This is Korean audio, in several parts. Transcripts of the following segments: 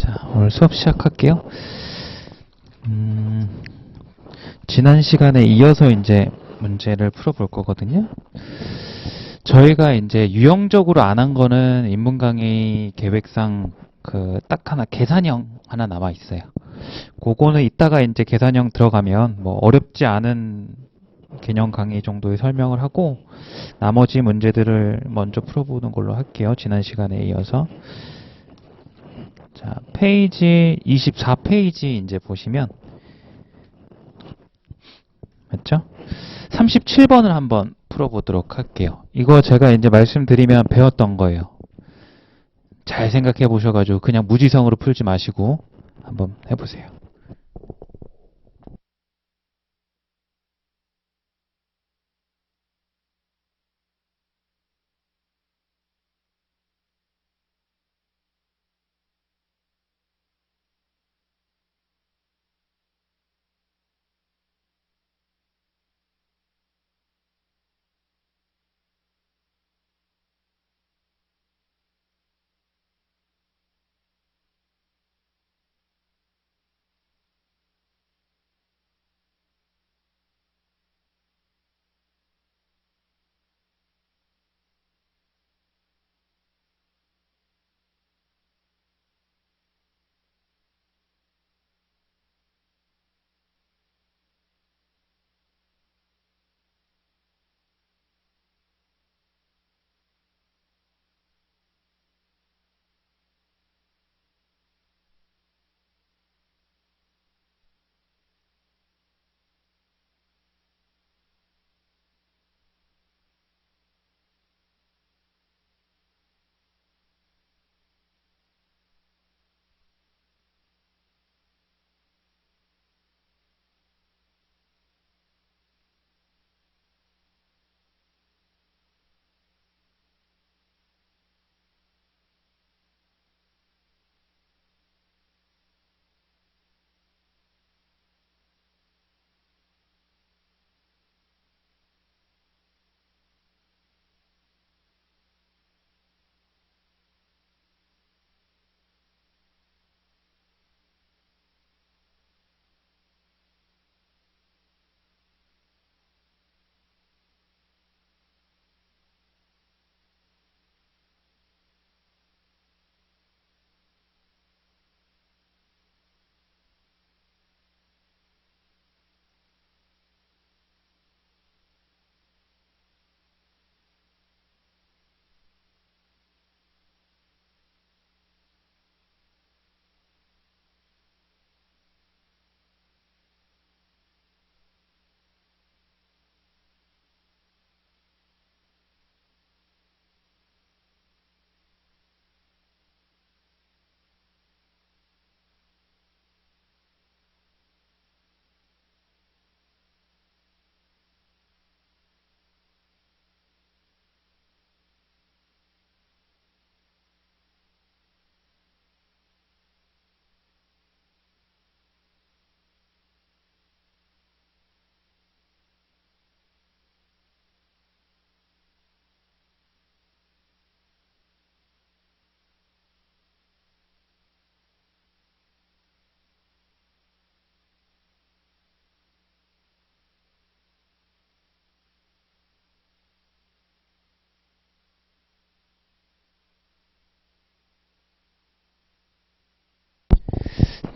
자, 오늘 수업 시작할게요. 지난 시간에 이어서 이제 문제를 풀어볼 거거든요. 저희가 이제 유형적으로 안 한 거는 인문 강의 계획상 딱 하나 계산형 하나 남아 있어요. 그거는 이따가 이제 계산형 들어가면 뭐 어렵지 않은 개념 강의 정도의 설명을 하고 나머지 문제들을 먼저 풀어보는 걸로 할게요. 지난 시간에 이어서. 자, 페이지 24페이지 이제 보시면 맞죠? 37번을 한번 풀어보도록 할게요. 이거 제가 이제 말씀드리면 배웠던 거예요. 잘 생각해 보셔가지고 그냥 무지성으로 풀지 마시고 한번 해보세요.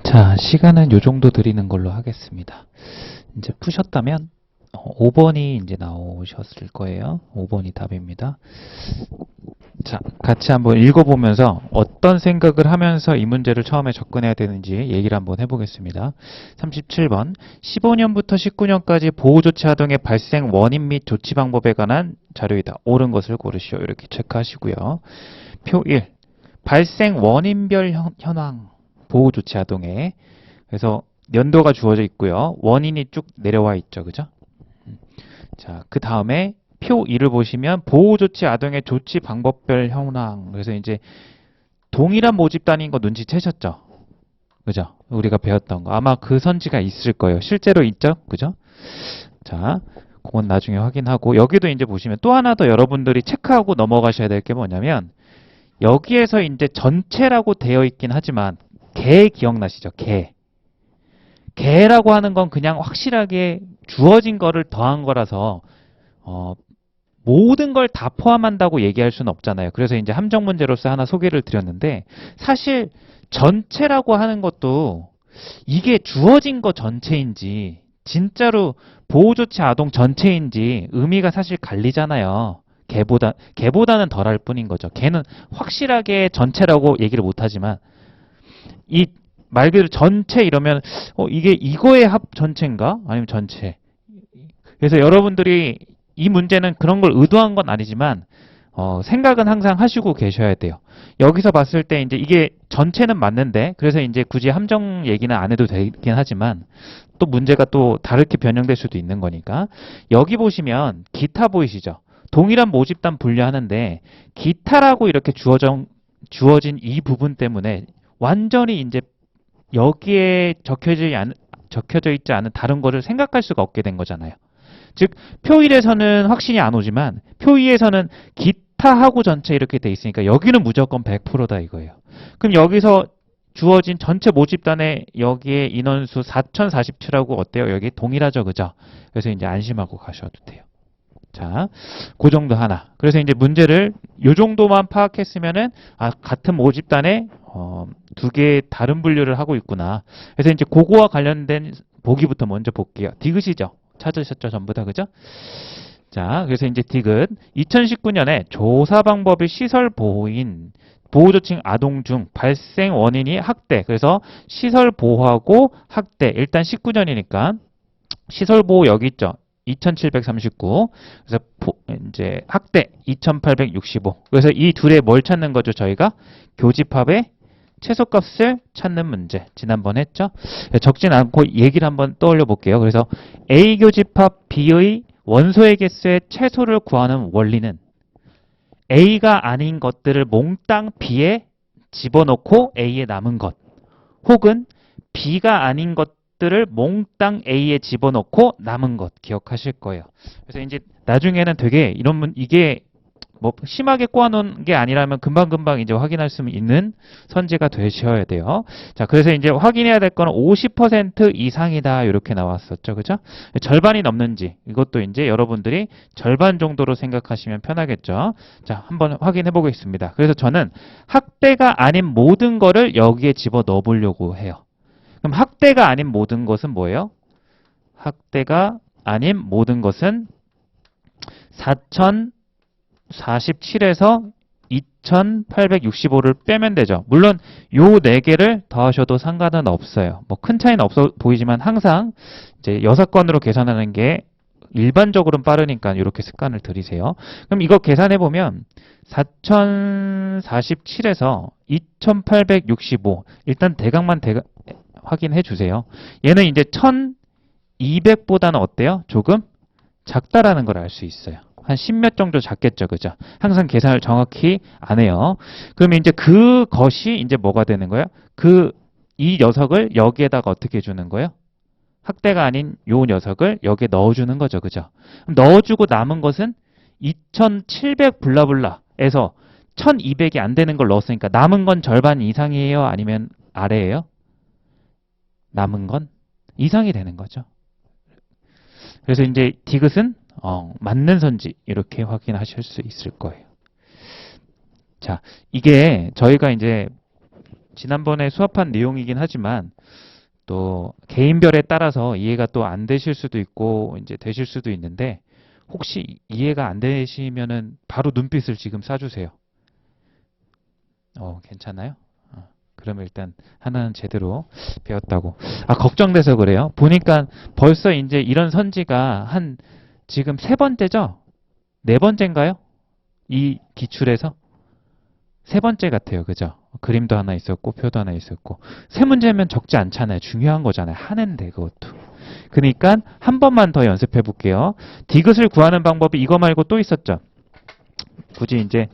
자, 시간은 요 정도 드리는 걸로 하겠습니다. 이제 푸셨다면 5번이 이제 나오셨을 거예요. 5번이 답입니다. 자, 같이 한번 읽어보면서 어떤 생각을 하면서 이 문제를 처음에 접근해야 되는지 얘기를 한번 해보겠습니다. 37번 15년부터 19년까지 보호조치 하동의 발생 원인 및 조치 방법에 관한 자료이다. 옳은 것을 고르시오. 이렇게 체크하시고요. 표 1. 발생 원인별 현황 보호조치 하동에 그래서 연도가 주어져 있고요. 원인이 쭉 내려와 있죠. 그죠? 자, 그 다음에 표 2를 보시면 보호조치 아동의 조치 방법별 현황. 그래서 이제 동일한 모집 단위인 거 눈치채셨죠? 그죠? 우리가 배웠던 거. 아마 그 선지가 있을 거예요. 실제로 있죠? 그죠? 자, 그건 나중에 확인하고 여기도 이제 보시면 또 하나 더 여러분들이 체크하고 넘어가셔야 될 게 뭐냐면 여기에서 이제 전체라고 되어 있긴 하지만 개 기억나시죠? 개. 개라고 하는 건 그냥 확실하게 주어진 거를 더한 거라서 모든 걸 다 포함한다고 얘기할 수는 없잖아요. 그래서 이제 함정 문제로서 하나 소개를 드렸는데 사실 전체라고 하는 것도 이게 주어진 거 전체인지 진짜로 보호조치 아동 전체인지 의미가 사실 갈리잖아요. 개보다는 덜할 뿐인 거죠. 개는 확실하게 전체라고 얘기를 못하지만 이 말 그대로 전체 이러면 이게 이거의 합 전체인가? 아니면 전체. 그래서 여러분들이 이 문제는 그런 걸 의도한 건 아니지만 생각은 항상 하시고 계셔야 돼요. 여기서 봤을 때 이제 이게 전체는 맞는데 그래서 이제 굳이 함정 얘기는 안 해도 되긴 하지만 또 문제가 또 다르게 변형될 수도 있는 거니까 여기 보시면 기타 보이시죠? 동일한 모집단 분류하는데 기타라고 이렇게 주어진 이 부분 때문에 완전히 이제 여기에 적혀져 있지 않은 다른 거를 생각할 수가 없게 된 거잖아요. 즉 표1에서는 확신이 안 오지만 표2에서는 기타하고 전체 이렇게 돼 있으니까 여기는 무조건 100%다 이거예요. 그럼 여기서 주어진 전체 모집단에 여기에 인원수 4047하고 어때요? 여기 동일하죠, 그죠? 그래서 이제 안심하고 가셔도 돼요. 자, 그 정도 하나. 그래서 이제 문제를 요 정도만 파악했으면은 같은 모집단에 두 개의 다른 분류를 하고 있구나. 그래서 이제 그거와 관련된 보기부터 먼저 볼게요. 디귿이죠. 찾으셨죠? 전부 다, 그죠? 자, 그래서 이제 디귿. 2019년에 조사 방법이 시설 보호인 보호조치 아동 중 발생 원인이 학대. 그래서 시설 보호하고 학대. 일단 19년이니까 시설 보호 여기 있죠. 2739. 그래서 이제 학대 2865. 그래서 이 둘의 뭘 찾는 거죠, 저희가? 교집합의 최소값을 찾는 문제. 지난번 했죠? 적진 않고 얘기를 한번 떠올려 볼게요. 그래서 A 교집합 B의 원소의 개수의 최소를 구하는 원리는 A가 아닌 것들을 몽땅 B에 집어넣고 A에 남은 것, 혹은 B가 아닌 것들을 몽땅 A에 집어넣고 남은 것 기억하실 거예요. 그래서 이제 나중에는 되게 이게 뭐 심하게 꼬아놓은 게 아니라면 금방금방 이제 확인할 수 있는 선지가 되셔야 돼요. 자, 그래서 이제 확인해야 될 거는 50% 이상이다 이렇게 나왔었죠, 그죠? 절반이 넘는지 이것도 이제 여러분들이 절반 정도로 생각하시면 편하겠죠. 자, 한번 확인해 보겠습니다. 그래서 저는 학대가 아닌 모든 거를 여기에 집어 넣어 보려고 해요. 그럼 학대가 아닌 모든 것은 뭐예요? 학대가 아닌 모든 것은 4047에서 2865를 빼면 되죠. 물론 요 4개를 더하셔도 상관은 없어요. 뭐 큰 차이는 없어 보이지만 항상 이제 6건으로 계산하는 게 일반적으로는 빠르니까 이렇게 습관을 들이세요. 그럼 이거 계산해 보면 4047에서 2865 일단 대각만 확인해 주세요. 얘는 이제 1200보다는 어때요? 조금 작다라는 걸 알 수 있어요. 한 10몇 정도 작겠죠, 그죠? 항상 계산을 정확히 안 해요. 그러면 이제 그것이 이제 뭐가 되는 거예요? 이 녀석을 여기에다가 어떻게 주는 거예요? 학대가 아닌 요 녀석을 여기에 넣어주는 거죠, 그죠? 넣어주고 남은 것은 2700 블라블라에서 1200이 안 되는 걸 넣었으니까 남은 건 절반 이상이에요? 아니면 아래예요? 남은 건 이상이 되는 거죠. 그래서 이제 디귿은 맞는 선지 이렇게 확인하실 수 있을 거예요. 자, 이게 저희가 이제 지난번에 수업한 내용이긴 하지만 또 개인별에 따라서 이해가 또 안 되실 수도 있고 이제 되실 수도 있는데 혹시 이해가 안 되시면은 바로 눈빛을 지금 쏴주세요. 괜찮아요? 그러면 일단 하나는 제대로 배웠다고. 걱정돼서 그래요. 보니까 벌써 이제 이런 선지가 한 지금 3번째죠? 4번째인가요? 이 기출에서? 3번째 같아요. 그죠? 그림도 하나 있었고 표도 하나 있었고 3문제면 적지 않잖아요. 중요한 거잖아요. 하는데 그것도. 그러니까 한 번만 더 연습해 볼게요. 디귿을 구하는 방법이 이거 말고 또 있었죠? 굳이 이제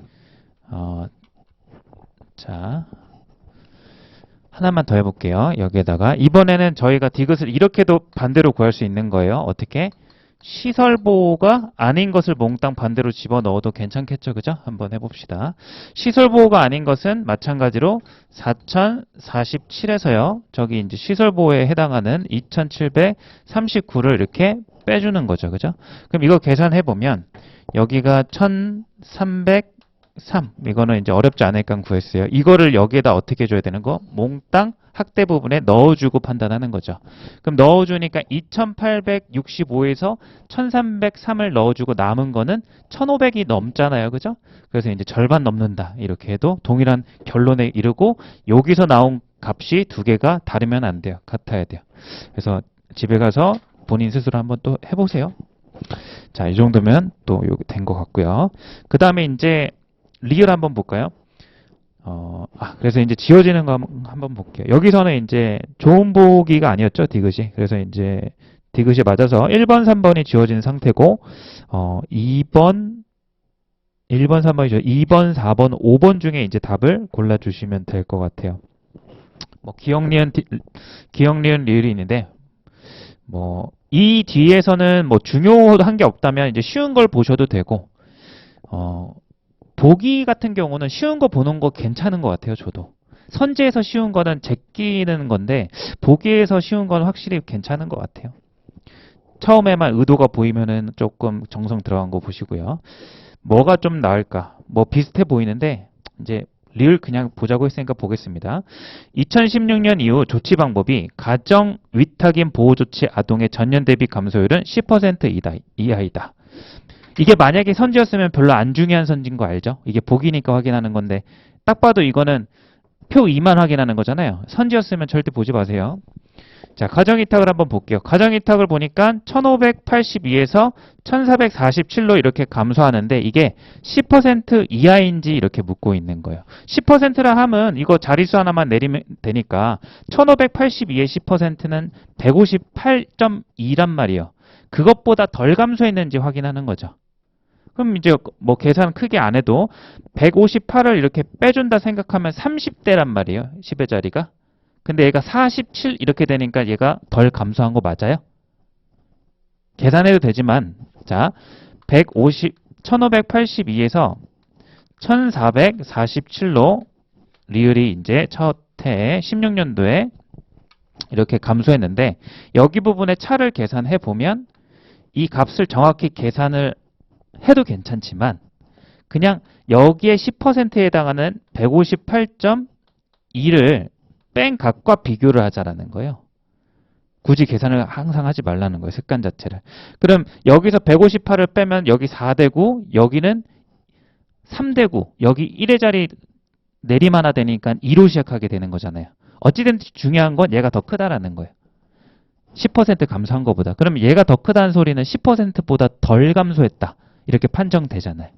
자 하나만 더 해볼게요. 여기에다가 이번에는 저희가 디귿을 이렇게도 반대로 구할 수 있는 거예요. 어떻게? 시설보호가 아닌 것을 몽땅 반대로 집어넣어도 괜찮겠죠, 그죠? 한번 해봅시다. 시설보호가 아닌 것은 마찬가지로 4047에서요. 저기 이제 시설보호에 해당하는 2739를 이렇게 빼주는 거죠, 그죠? 그럼 이거 계산해보면 여기가 1303. 이거는 이제 어렵지 않으니까 구했어요. 이거를 여기에다 어떻게 줘야 되는 거? 몽땅 학대 부분에 넣어주고 판단하는 거죠. 그럼 넣어주니까 2865에서 1303을 넣어주고 남은 거는 1500이 넘잖아요. 그죠? 그래서 이제 절반 넘는다. 이렇게 해도 동일한 결론에 이르고 여기서 나온 값이 두 개가 다르면 안 돼요. 같아야 돼요. 그래서 집에 가서 본인 스스로 한번 또 해보세요. 자, 이 정도면 또 여기 된 것 같고요. 그 다음에 이제 리얼 한번 볼까요? 그래서 이제 지워지는 거 한번 볼게요. 여기서는 이제 좋은 보기가 아니었죠, 디귿이. 그래서 이제 디귿이 맞아서 1번, 3번이 지워진 상태고, 1번, 3번이죠. 2번, 4번, 5번 중에 이제 답을 골라주시면 될 것 같아요. 뭐, 기억, 니은, 리을이 있는데, 뭐, 이 뒤에서는 뭐 중요한 게 없다면 이제 쉬운 걸 보셔도 되고, 보기 같은 경우는 쉬운 거 보는 거 괜찮은 것 같아요, 저도. 선지에서 쉬운 거는 제끼는 건데, 보기에서 쉬운 건 확실히 괜찮은 것 같아요. 처음에만 의도가 보이면은 조금 정성 들어간 거 보시고요. 뭐가 좀 나을까? 뭐 비슷해 보이는데, 이제 리을 그냥 보자고 했으니까 보겠습니다. 2016년 이후 조치 방법이 가정 위탁인 보호조치 아동의 전년 대비 감소율은 10% 이하이다. 이게 만약에 선지였으면 별로 안 중요한 선지인 거 알죠? 이게 보기니까 확인하는 건데 딱 봐도 이거는 표 2만 확인하는 거잖아요. 선지였으면 절대 보지 마세요. 자, 가정위탁을 한번 볼게요. 가정위탁을 보니까 1582에서 1447로 이렇게 감소하는데 이게 10% 이하인지 이렇게 묻고 있는 거예요. 10%라 하면 이거 자릿수 하나만 내리면 되니까 1582의 10%는 158.2란 말이에요. 그것보다 덜 감소했는지 확인하는 거죠. 그럼 이제 뭐 계산 크게 안 해도 158을 이렇게 빼준다 생각하면 30대란 말이에요. 10의 자리가. 근데 얘가 47 이렇게 되니까 얘가 덜 감소한 거 맞아요? 계산해도 되지만 자 1582에서 1447로 리을이 이제 첫 해 16년도에 이렇게 감소했는데 여기 부분에 차를 계산해 보면 이 값을 정확히 계산을 해도 괜찮지만 그냥 여기에 10%에 해당하는 158.2를 뺀 값과 비교를 하자라는 거예요. 굳이 계산을 항상 하지 말라는 거예요. 습관 자체를. 그럼 여기서 158을 빼면 여기 4되고 여기는 3되고 여기 1의 자리 내림 하나 되니까 2로 시작하게 되는 거잖아요. 어찌든 중요한 건 얘가 더 크다라는 거예요. 10% 감소한 것보다. 그럼 얘가 더 크다는 소리는 10%보다 덜 감소했다. 이렇게 판정되잖아요.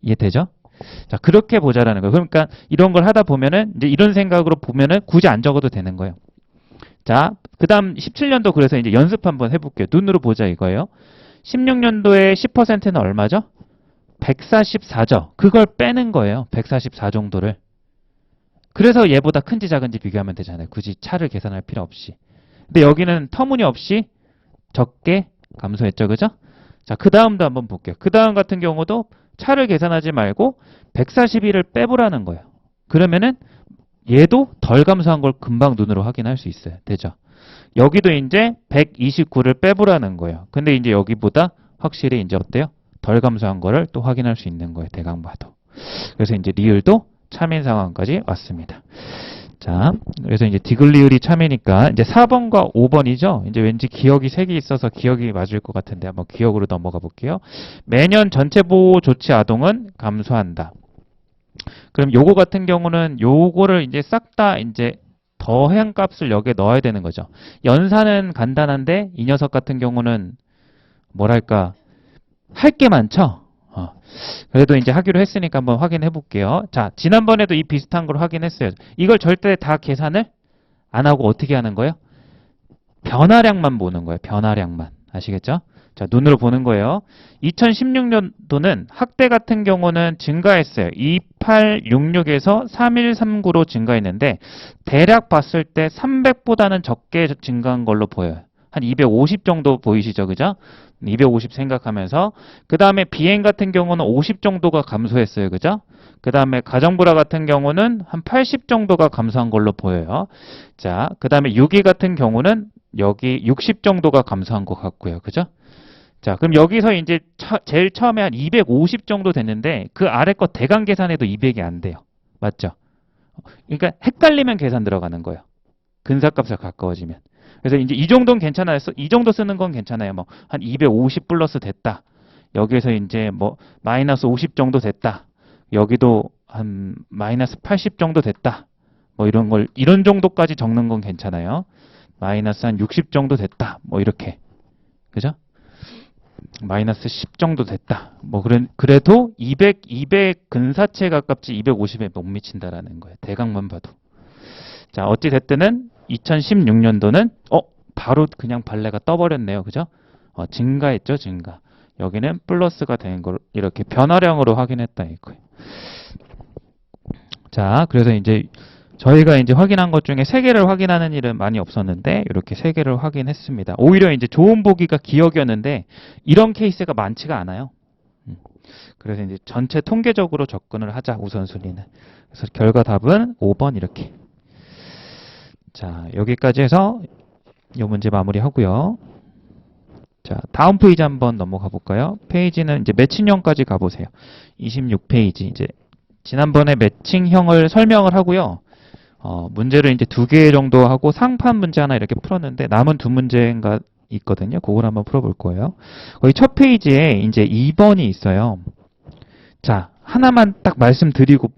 이해되죠? 자, 그렇게 보자라는 거예요. 그러니까 이런 걸 하다 보면은 이제 이런 생각으로 보면은 굳이 안 적어도 되는 거예요. 자, 그다음 17년도 그래서 이제 연습 한번 해볼게요. 눈으로 보자 이거예요. 16년도에 10%는 얼마죠? 144죠. 그걸 빼는 거예요. 144 정도를. 그래서 얘보다 큰지 작은지 비교하면 되잖아요. 굳이 차를 계산할 필요 없이. 근데 여기는 터무니없이 적게 감소했죠. 그죠? 자, 그 다음도 한번 볼게요. 그 다음 같은 경우도 차를 계산하지 말고 141을 빼보라는 거예요. 그러면은 얘도 덜 감소한 걸 금방 눈으로 확인할 수 있어요. 되죠? 여기도 이제 129를 빼보라는 거예요. 근데 이제 여기보다 확실히 이제 어때요? 덜 감소한 거를 또 확인할 수 있는 거예요. 대강 봐도. 그래서 이제 리을도 참인 상황까지 왔습니다. 자, 그래서 이제 디귿리을이 참이니까 이제 4번과 5번이죠. 이제 왠지 기억이 3개 있어서 기억이 맞을 것 같은데 한번 기억으로 넘어가 볼게요. 매년 전체 보호 조치 아동은 감소한다. 그럼 요거 같은 경우는 요거를 이제 싹 다 이제 더한 값을 여기에 넣어야 되는 거죠. 연산은 간단한데 이 녀석 같은 경우는 뭐랄까 할 게 많죠. 그래도 이제 하기로 했으니까 한번 확인해 볼게요. 자, 지난번에도 이 비슷한 걸 확인했어요. 이걸 절대 다 계산을 안 하고 어떻게 하는 거예요? 변화량만 보는 거예요. 변화량만. 아시겠죠? 자, 눈으로 보는 거예요. 2016년도는 학대 같은 경우는 증가했어요. 2866에서 3139로 증가했는데 대략 봤을 때 300보다는 적게 증가한 걸로 보여요. 한 250 정도 보이시죠? 그죠? 250 생각하면서 그 다음에 비행 같은 경우는 50 정도가 감소했어요. 그죠? 그 다음에 가정불화 같은 경우는 한 80 정도가 감소한 걸로 보여요. 자, 그 다음에 유기 같은 경우는 여기 60 정도가 감소한 것 같고요. 그죠? 자, 그럼 여기서 이제 제일 처음에 한 250 정도 됐는데 그 아래 거 대강 계산해도 200이 안 돼요. 맞죠? 그러니까 헷갈리면 계산 들어가는 거예요. 근사값에 가까워지면. 그래서 이제 이 정도는 괜찮아요. 이 정도 쓰는 건 괜찮아요. 뭐 한 250 플러스 됐다. 여기에서 이제 뭐 마이너스 50 정도 됐다. 여기도 한 마이너스 80 정도 됐다. 뭐 이런 걸 이런 정도까지 적는 건 괜찮아요. 마이너스 한 60 정도 됐다. 뭐 이렇게. 그죠? 마이너스 10 정도 됐다. 뭐 그래도 200 근사치에 가깝지 250에 못 미친다라는 거예요. 대강만 봐도. 자, 어찌 됐든 2016년도는 바로 그냥 발레가 떠버렸네요. 그죠? 증가했죠, 증가. 여기는 플러스가 된 걸 이렇게 변화량으로 확인했다 이거예요. 자, 그래서 이제 저희가 이제 확인한 것 중에 3개를 확인하는 일은 많이 없었는데 이렇게 3개를 확인했습니다. 오히려 이제 좋은 보기가 기억이었는데 이런 케이스가 많지가 않아요. 그래서 이제 전체 통계적으로 접근을 하자 우선순위는. 그래서 결과 답은 5번 이렇게. 자, 여기까지 해서 이 문제 마무리하고요. 자, 다음 페이지 한번 넘어가 볼까요? 페이지는 이제 매칭형까지 가보세요. 26페이지. 이제 지난번에 매칭형을 설명을 하고요. 문제를 이제 2개 정도 하고 상판 문제 하나 이렇게 풀었는데 남은 2문제인가 있거든요. 그걸 한번 풀어볼 거예요. 거기 첫 페이지에 이제 2번이 있어요. 자, 하나만 딱 말씀드리고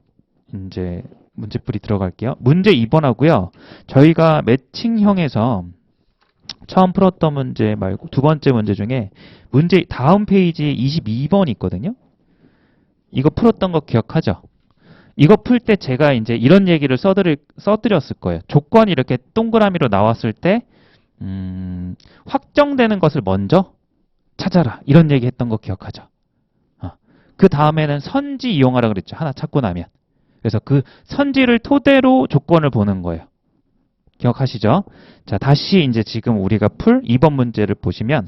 이제 문제풀이 들어갈게요. 문제 2번 하고요. 저희가 매칭형에서 처음 풀었던 문제 말고 두 번째 문제 중에 문제 다음 페이지에 22번 있거든요. 이거 풀었던 거 기억하죠? 이거 풀 때 제가 이제 이런 얘기를 써드렸을 거예요. 조건이 이렇게 동그라미로 나왔을 때 확정되는 것을 먼저 찾아라. 이런 얘기 했던 거 기억하죠? 그 다음에는 선지 이용하라 그랬죠. 하나 찾고 나면. 그래서 그 선지를 토대로 조건을 보는 거예요. 기억하시죠? 자, 다시 이제 지금 우리가 풀 2번 문제를 보시면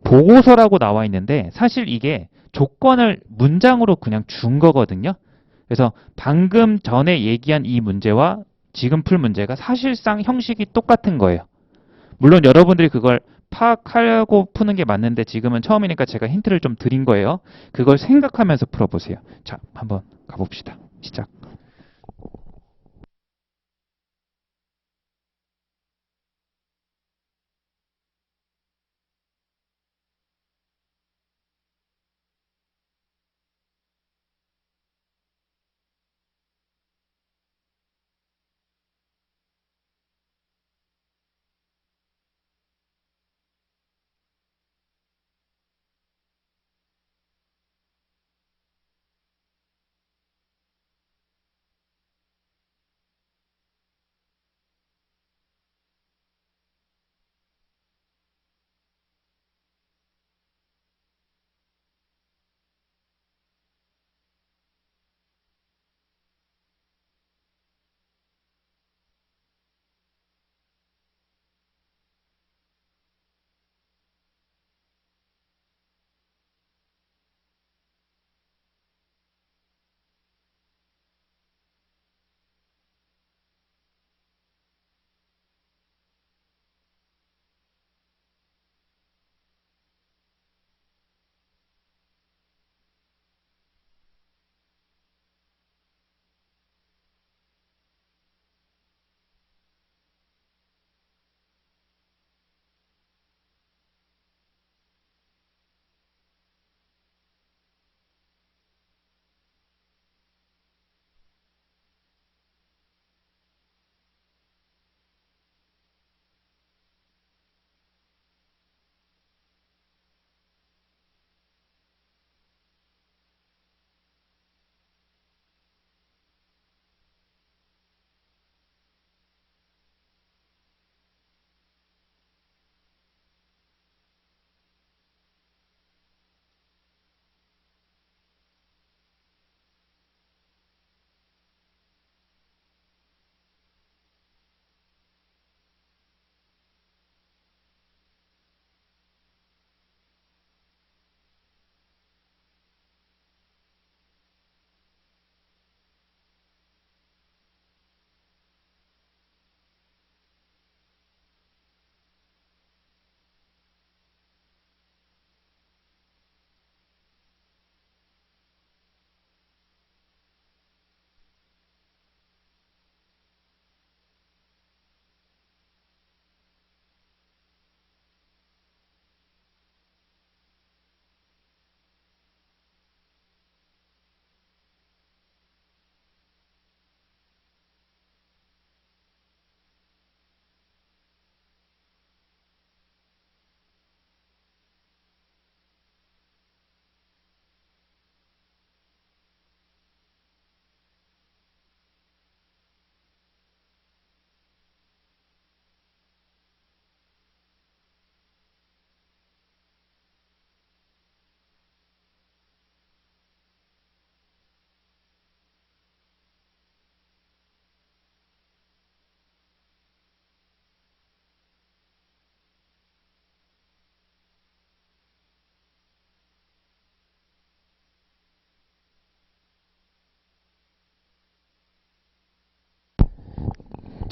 보고서라고 나와 있는데 사실 이게 조건을 문장으로 그냥 준 거거든요. 그래서 방금 전에 얘기한 이 문제와 지금 풀 문제가 사실상 형식이 똑같은 거예요. 물론 여러분들이 그걸 파악하려고 푸는 게 맞는데 지금은 처음이니까 제가 힌트를 좀 드린 거예요. 그걸 생각하면서 풀어보세요. 자, 한번 가봅시다. 시작.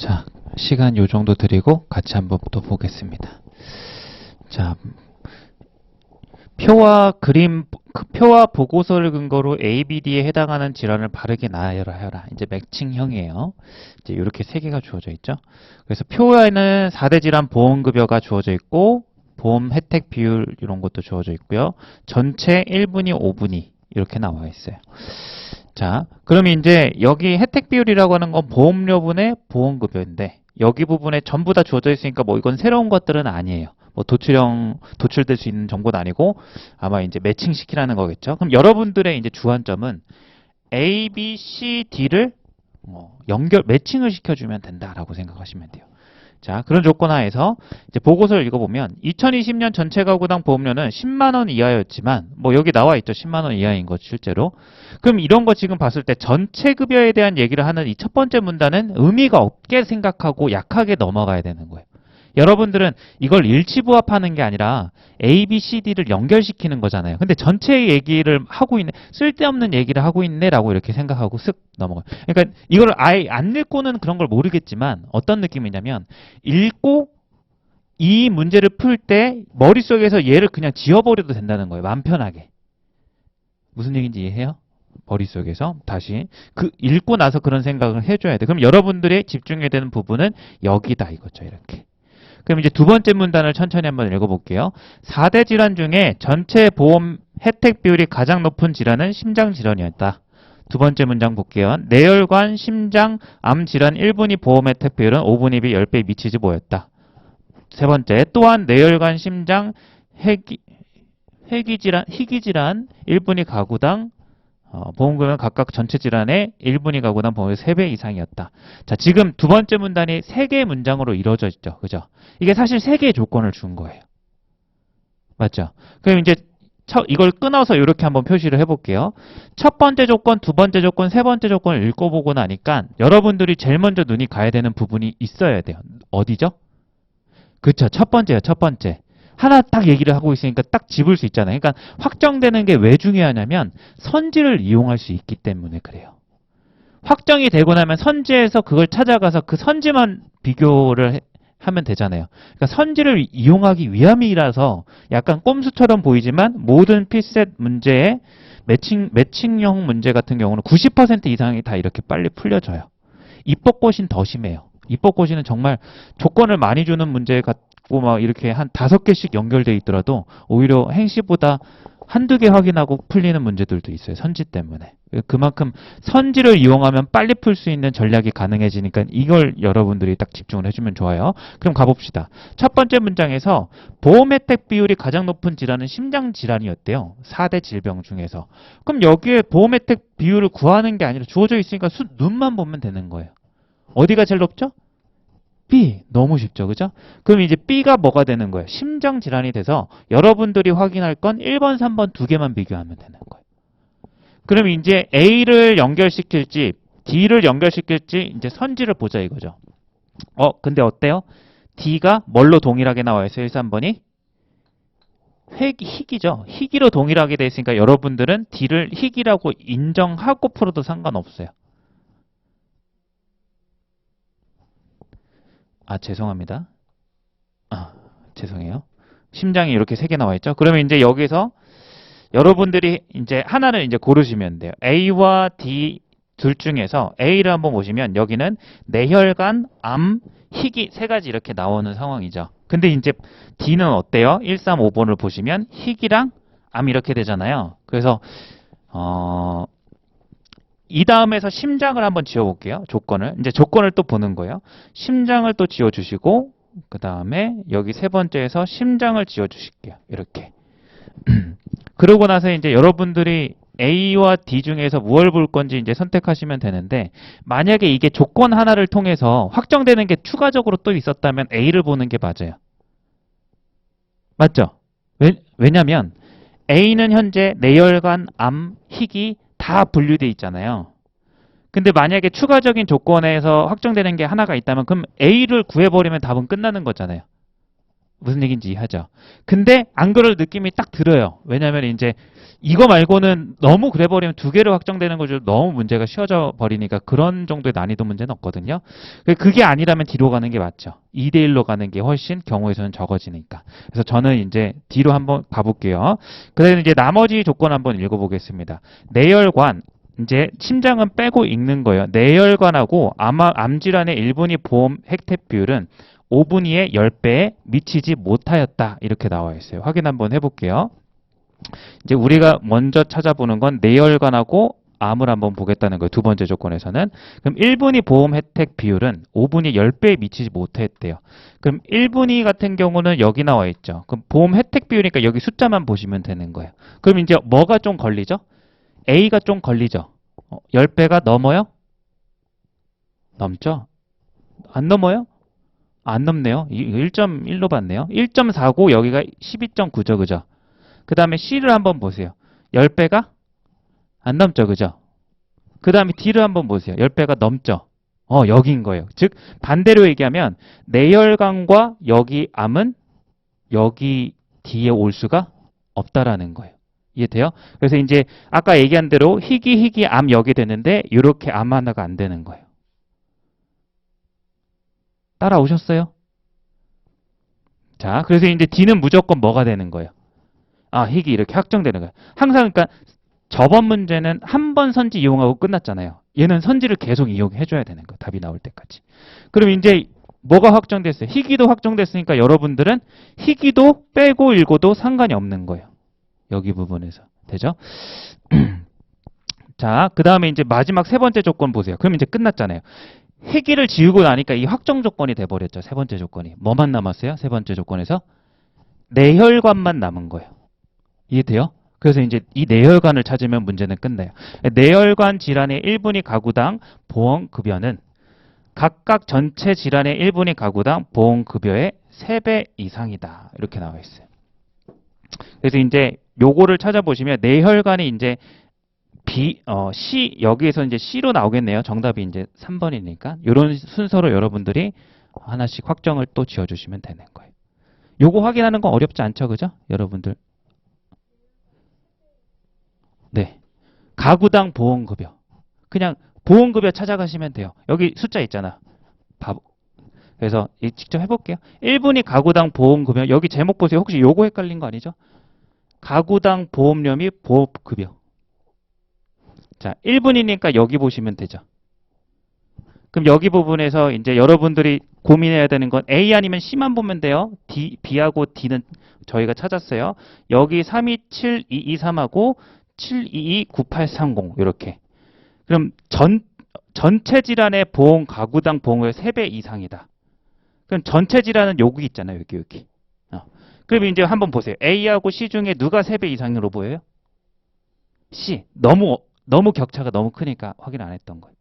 자, 시간 요 정도 드리고 같이 한번 또 보겠습니다. 자, 표와 보고서를 근거로 ABD에 해당하는 질환을 바르게 나열하여라. 이제 매칭형이에요. 이제 이렇게 세 개가 주어져 있죠. 그래서 표에는 4대 질환 보험급여가 주어져 있고, 보험 혜택 비율 이런 것도 주어져 있고요. 전체 1분위, 5분위 이렇게 나와 있어요. 자, 그럼 이제 여기 혜택 비율이라고 하는 건 보험료분의 보험급여인데, 여기 부분에 전부 다 주어져 있으니까 뭐 이건 새로운 것들은 아니에요. 뭐 도출될 수 있는 정보도 아니고 아마 이제 매칭시키라는 거겠죠. 그럼 여러분들의 이제 주안점은 A, B, C, D를 매칭을 시켜주면 된다라고 생각하시면 돼요. 자, 그런 조건 하에서 이제 보고서를 읽어보면 2020년 전체 가구당 보험료는 10만 원 이하였지만 뭐 여기 나와 있죠. 10만 원 이하인 것 실제로. 그럼 이런 거 지금 봤을 때 전체 급여에 대한 얘기를 하는 이 첫 번째 문단은 의미가 없게 생각하고 약하게 넘어가야 되는 거예요. 여러분들은 이걸 일치부합하는 게 아니라 A, B, C, D를 연결시키는 거잖아요. 근데 전체 얘기를 하고 있네, 쓸데없는 얘기를 하고 있네라고 이렇게 생각하고 쓱 넘어가요. 그러니까 이걸 아예 안 읽고는 그런 걸 모르겠지만 어떤 느낌이냐면 읽고 이 문제를 풀 때 머릿속에서 얘를 그냥 지워버려도 된다는 거예요. 마음 편하게. 무슨 얘기인지 이해해요? 머릿속에서 다시 읽고 나서 그런 생각을 해줘야 돼. 그럼 여러분들이 집중해야 되는 부분은 여기다 이거죠. 이렇게. 그럼 이제 두 번째 문단을 천천히 한번 읽어볼게요. 4대 질환 중에 전체 보험 혜택 비율이 가장 높은 질환은 심장질환이었다. 두 번째 문장 볼게요. 뇌혈관, 심장, 암 질환 1분위 보험 혜택 비율은 5분위 비 10배에 미치지 못했다. 세 번째, 또한 뇌혈관, 심장, 희귀질환 1분위 가구당 보험금은 각각 전체 질환의 1분위 가구당 보험의 3배 이상이었다. 자, 지금 두 번째 문단이 3개의 문장으로 이루어져 있죠. 그죠? 이게 사실 3개의 조건을 준 거예요. 맞죠? 그럼 이제 이걸 끊어서 이렇게 한번 표시를 해볼게요. 첫 번째 조건, 두 번째 조건, 세 번째 조건을 읽어보고 나니까 여러분들이 제일 먼저 눈이 가야 되는 부분이 있어야 돼요. 어디죠? 그쵸? 첫 번째요. 첫 번째. 하나 딱 얘기를 하고 있으니까 딱 짚을 수 있잖아요. 그러니까 확정되는 게 왜 중요하냐면 선지를 이용할 수 있기 때문에 그래요. 확정이 되고 나면 선지에서 그걸 찾아가서 그 선지만 비교를 하면 되잖아요. 그러니까 선지를 이용하기 위함이라서 약간 꼼수처럼 보이지만 모든 필셋 문제의 매칭형 문제 같은 경우는 90% 이상이 다 이렇게 빨리 풀려져요. 입법고시는 더 심해요. 입법고시는 정말 조건을 많이 주는 문제 같고 막 이렇게 한 5개씩 연결돼 있더라도 오히려 행시보다 한두 개 확인하고 풀리는 문제들도 있어요. 선지 때문에. 그만큼 선지를 이용하면 빨리 풀 수 있는 전략이 가능해지니까 이걸 여러분들이 딱 집중을 해주면 좋아요. 그럼 가봅시다. 첫 번째 문장에서 보험 혜택 비율이 가장 높은 질환은 심장질환이었대요. 4대 질병 중에서. 그럼 여기에 보험 혜택 비율을 구하는 게 아니라 주어져 있으니까 눈만 보면 되는 거예요. 어디가 제일 높죠? B. 너무 쉽죠. 그죠? 그럼 이제 B가 뭐가 되는 거예요? 심장질환이 돼서 여러분들이 확인할 건 1번, 3번 두 개만 비교하면 되는 거예요. 그럼 이제 A를 연결시킬지 D를 연결시킬지 이제 선지를 보자 이거죠. 근데 어때요? D가 뭘로 동일하게 나와 있어요? 1, 3번이? 희귀죠. 희귀로 동일하게 돼 있으니까 여러분들은 D를 희귀라고 인정하고 풀어도 상관없어요. 죄송합니다. 죄송해요. 심장이 이렇게 3개 나와 있죠. 그러면 이제 여기서 여러분들이 이제 하나를 이제 고르시면 돼요. A와 D 둘 중에서 A를 한번 보시면 여기는 뇌혈관, 암, 희귀 3가지 이렇게 나오는 상황이죠. 근데 이제 D는 어때요? 1, 3, 5번을 보시면 희귀랑 암 이렇게 되잖아요. 그래서 이 다음에서 심장을 한번 지워볼게요. 조건을. 이제 조건을 또 보는 거예요. 심장을 또 지워주시고 그 다음에 여기 세 번째에서 심장을 지워주실게요. 이렇게. 그러고 나서 이제 여러분들이 A와 D 중에서 무엇을 볼 건지 이제 선택하시면 되는데 만약에 이게 조건 하나를 통해서 확정되는 게 추가적으로 또 있었다면 A를 보는 게 맞아요. 맞죠? 왜냐면 A는 현재 뇌혈관, 암, 희귀 다 분류되어 있잖아요. 근데 만약에 추가적인 조건에서 확정되는 게 하나가 있다면 그럼 A를 구해버리면 답은 끝나는 거잖아요. 무슨 얘기인지 이해하죠? 근데 안 그럴 느낌이 딱 들어요. 왜냐면 이제 이거 말고는 너무 그래 버리면 두 개로 확정되는 거죠. 너무 문제가 쉬워져 버리니까 그런 정도의 난이도 문제는 없거든요. 그게 아니라면 뒤로 가는 게 맞죠. 2대 1로 가는 게 훨씬 경우의 수는 적어지니까. 그래서 저는 이제 뒤로 한번 가볼게요. 그래서 이제 나머지 조건 한번 읽어보겠습니다. 내열관, 이제 심장은 빼고 읽는 거예요. 내열관하고 암 질환의 1분위 보험 혜택 비율은 5분위의 10배에 미치지 못하였다. 이렇게 나와 있어요. 확인 한번 해볼게요. 이제 우리가 먼저 찾아보는 건 내열관하고 암을 한번 보겠다는 거예요. 두 번째 조건에서는. 그럼 1분위 보험 혜택 비율은 5분위 10배에 미치지 못했대요. 그럼 1분위 같은 경우는 여기 나와 있죠. 그럼 보험 혜택 비율이니까 여기 숫자만 보시면 되는 거예요. 그럼 이제 뭐가 좀 걸리죠? A가 좀 걸리죠. 10배가 넘어요? 넘죠? 안 넘어요? 안 넘네요. 1.1로 봤네요. 1.49 여기가 12.9죠. 그죠? 그 다음에 C를 한번 보세요. 10배가 안 넘죠. 그죠? 그 다음에 D를 한번 보세요. 10배가 넘죠. 여기인 거예요. 즉 반대로 얘기하면 내열관과 여기 암은 여기 D에 올 수가 없다라는 거예요. 이해돼요? 그래서 이제 아까 얘기한 대로 희귀 암 여기 되는데 이렇게 암 하나가 안 되는 거예요. 따라오셨어요? 자, 그래서 이제 D는 무조건 뭐가 되는 거예요? 희귀 이렇게 확정되는 거예요. 항상 그러니까 저번 문제는 한 번 선지 이용하고 끝났잖아요. 얘는 선지를 계속 이용해줘야 되는 거예요. 답이 나올 때까지. 그럼 이제 뭐가 확정됐어요? 희귀도 확정됐으니까 여러분들은 희귀도 빼고 읽어도 상관이 없는 거예요. 여기 부분에서. 되죠? 자, 그 다음에 이제 마지막 세 번째 조건 보세요. 그럼 이제 끝났잖아요. 희귀를 지우고 나니까 이 확정 조건이 돼버렸죠. 세 번째 조건이. 뭐만 남았어요? 세 번째 조건에서? 내혈관만 남은 거예요. 이해돼요? 그래서 이제 이 내혈관을 찾으면 문제는 끝나요. 내혈관 질환의 1분위 가구당 보험급여는 각각 전체 질환의 1분위 가구당 보험급여의 3배 이상이다. 이렇게 나와 있어요. 그래서 이제 요거를 찾아보시면 내혈관이 이제 C, 여기에서 이제 C로 나오겠네요. 정답이 이제 3번이니까. 이런 순서로 여러분들이 하나씩 확정을 또 지어주시면 되는 거예요. 요거 확인하는 건 어렵지 않죠? 그죠? 여러분들. 네. 가구당 보험급여. 그냥 보험급여 찾아가시면 돼요. 여기 숫자 있잖아. 그래서 직접 해볼게요. 1분위 가구당 보험급여. 여기 제목 보세요. 혹시 요거 헷갈린 거 아니죠? 가구당 보험료 및 보험급여. 자, 1분이니까 여기 보시면 되죠. 그럼 여기 부분에서 이제 여러분들이 고민해야 되는 건 A 아니면 C만 보면 돼요. B하고 D는 저희가 찾았어요. 여기 327223하고 7229830 이렇게. 그럼 전체 질환의 보험 가구당 보험료의 3배 이상이다. 그럼 전체 질환은 여기 있잖아요. 여기. 그럼 이제 한번 보세요. A하고 C 중에 누가 3배 이상으로 보여요? C. 너무 격차가 너무 크니까 확인 안 했던 거예요.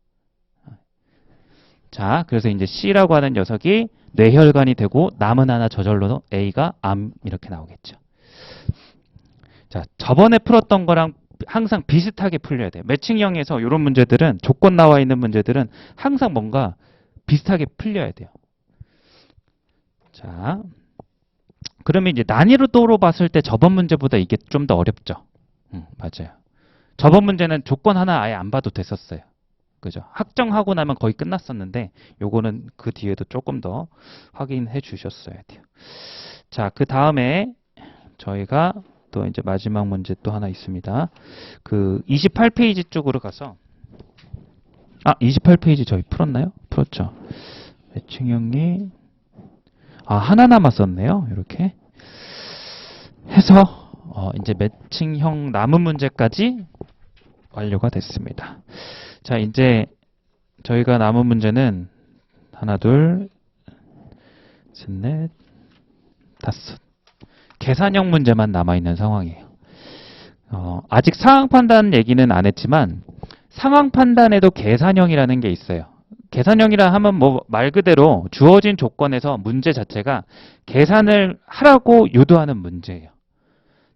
자, 그래서 이제 C라고 하는 녀석이 뇌혈관이 되고 남은 하나 저절로 A가 암 이렇게 나오겠죠. 자, 저번에 풀었던 거랑 항상 비슷하게 풀려야 돼요. 매칭형에서 이런 문제들은 조건 나와 있는 문제들은 항상 뭔가 비슷하게 풀려야 돼요. 자, 그러면 이제 난이도로 봤을 때 저번 문제보다 이게 좀 더 어렵죠. 맞아요. 저번 문제는 조건 하나 아예 안 봐도 됐었어요. 그죠? 확정하고 나면 거의 끝났었는데 요거는 그 뒤에도 조금 더 확인해 주셨어야 돼요. 자, 그 다음에 저희가 또 이제 마지막 문제 또 하나 있습니다. 그 28페이지 쪽으로 가서 28페이지 저희 풀었나요? 풀었죠. 매칭형이 하나 남았었네요. 이렇게 해서 이제 매칭형 남은 문제까지 완료가 됐습니다. 자, 이제 저희가 남은 문제는 하나, 둘, 셋, 넷, 다섯. 계산형 문제만 남아있는 상황이에요. 아직 상황 판단 얘기는 안 했지만 상황 판단에도 계산형이라는 게 있어요. 계산형이라 하면 뭐 말 그대로 주어진 조건에서 문제 자체가 계산을 하라고 유도하는 문제예요.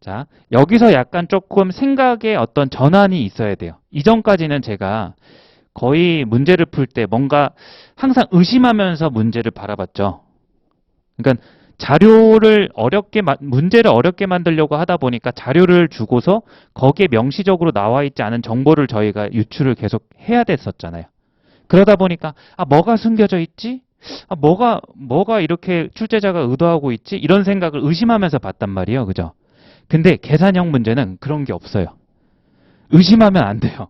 자, 여기서 약간 조금 생각의 어떤 전환이 있어야 돼요. 이전까지는 제가 거의 문제를 풀 때 뭔가 항상 의심하면서 문제를 바라봤죠. 그러니까 자료를 문제를 어렵게 만들려고 하다 보니까 자료를 주고서 거기에 명시적으로 나와 있지 않은 정보를 저희가 유출을 계속 해야 됐었잖아요. 그러다 보니까 뭐가 숨겨져 있지? 뭐가 이렇게 출제자가 의도하고 있지? 이런 생각을 의심하면서 봤단 말이에요. 그죠? 근데 계산형 문제는 그런 게 없어요. 의심하면 안 돼요.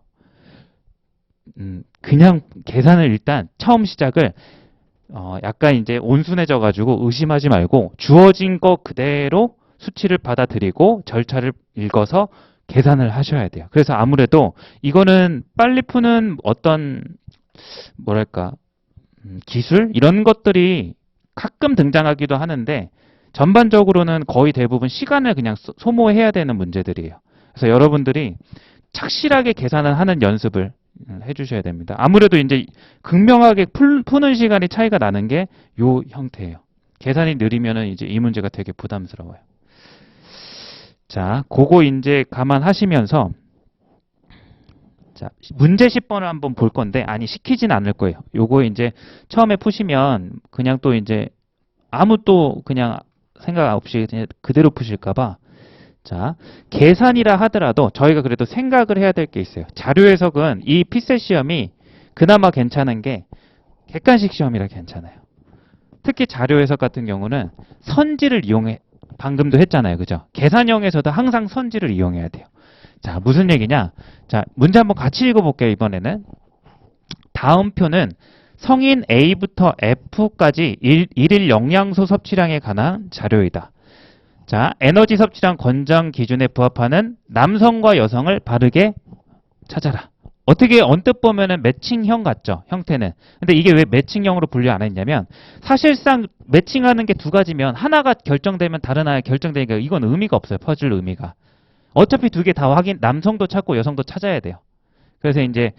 그냥 계산을 일단 처음 시작을 약간 이제 온순해져 가지고 의심하지 말고 주어진 거 그대로 수치를 받아들이고 절차를 읽어서 계산을 하셔야 돼요. 그래서 아무래도 이거는 빨리 푸는 어떤 뭐랄까 기술 이런 것들이 가끔 등장하기도 하는데 전반적으로는 거의 대부분 시간을 그냥 소모해야 되는 문제들이에요. 그래서 여러분들이 착실하게 계산을 하는 연습을 해주셔야 됩니다. 아무래도 이제 극명하게 푸는 시간이 차이가 나는 게 요 형태예요. 계산이 느리면은 이제 이 문제가 되게 부담스러워요. 자, 그거 이제 감안하시면서 자, 문제 10번을 한번 볼 건데 시키진 않을 거예요. 요거 이제 처음에 푸시면 그냥 또 이제 아무 또 그냥 생각 없이 그냥 그대로 푸실까 봐 자, 계산이라 하더라도 저희가 그래도 생각을 해야 될 게 있어요. 자료 해석은 이 피셋 시험이 그나마 괜찮은 게 객관식 시험이라 괜찮아요. 특히 자료 해석 같은 경우는 선지를 이용해 방금도 했잖아요. 그죠? 계산형에서도 항상 선지를 이용해야 돼요. 자, 무슨 얘기냐? 자, 문제 한번 같이 읽어볼게요. 이번에는 다음 표는 성인 A부터 F까지 일일 영양소 섭취량에 관한 자료이다. 자, 에너지 섭취량 권장 기준에 부합하는 남성과 여성을 바르게 찾아라. 어떻게 언뜻 보면은 매칭형 같죠? 형태는. 근데 이게 왜 매칭형으로 분류 안 했냐면 사실상 매칭하는 게 두 가지면 하나가 결정되면 다른 하나 결정되니까 이건 의미가 없어요. 퍼즐 의미가. 어차피 두 개 다 남성도 찾고 여성도 찾아야 돼요. 그래서 이제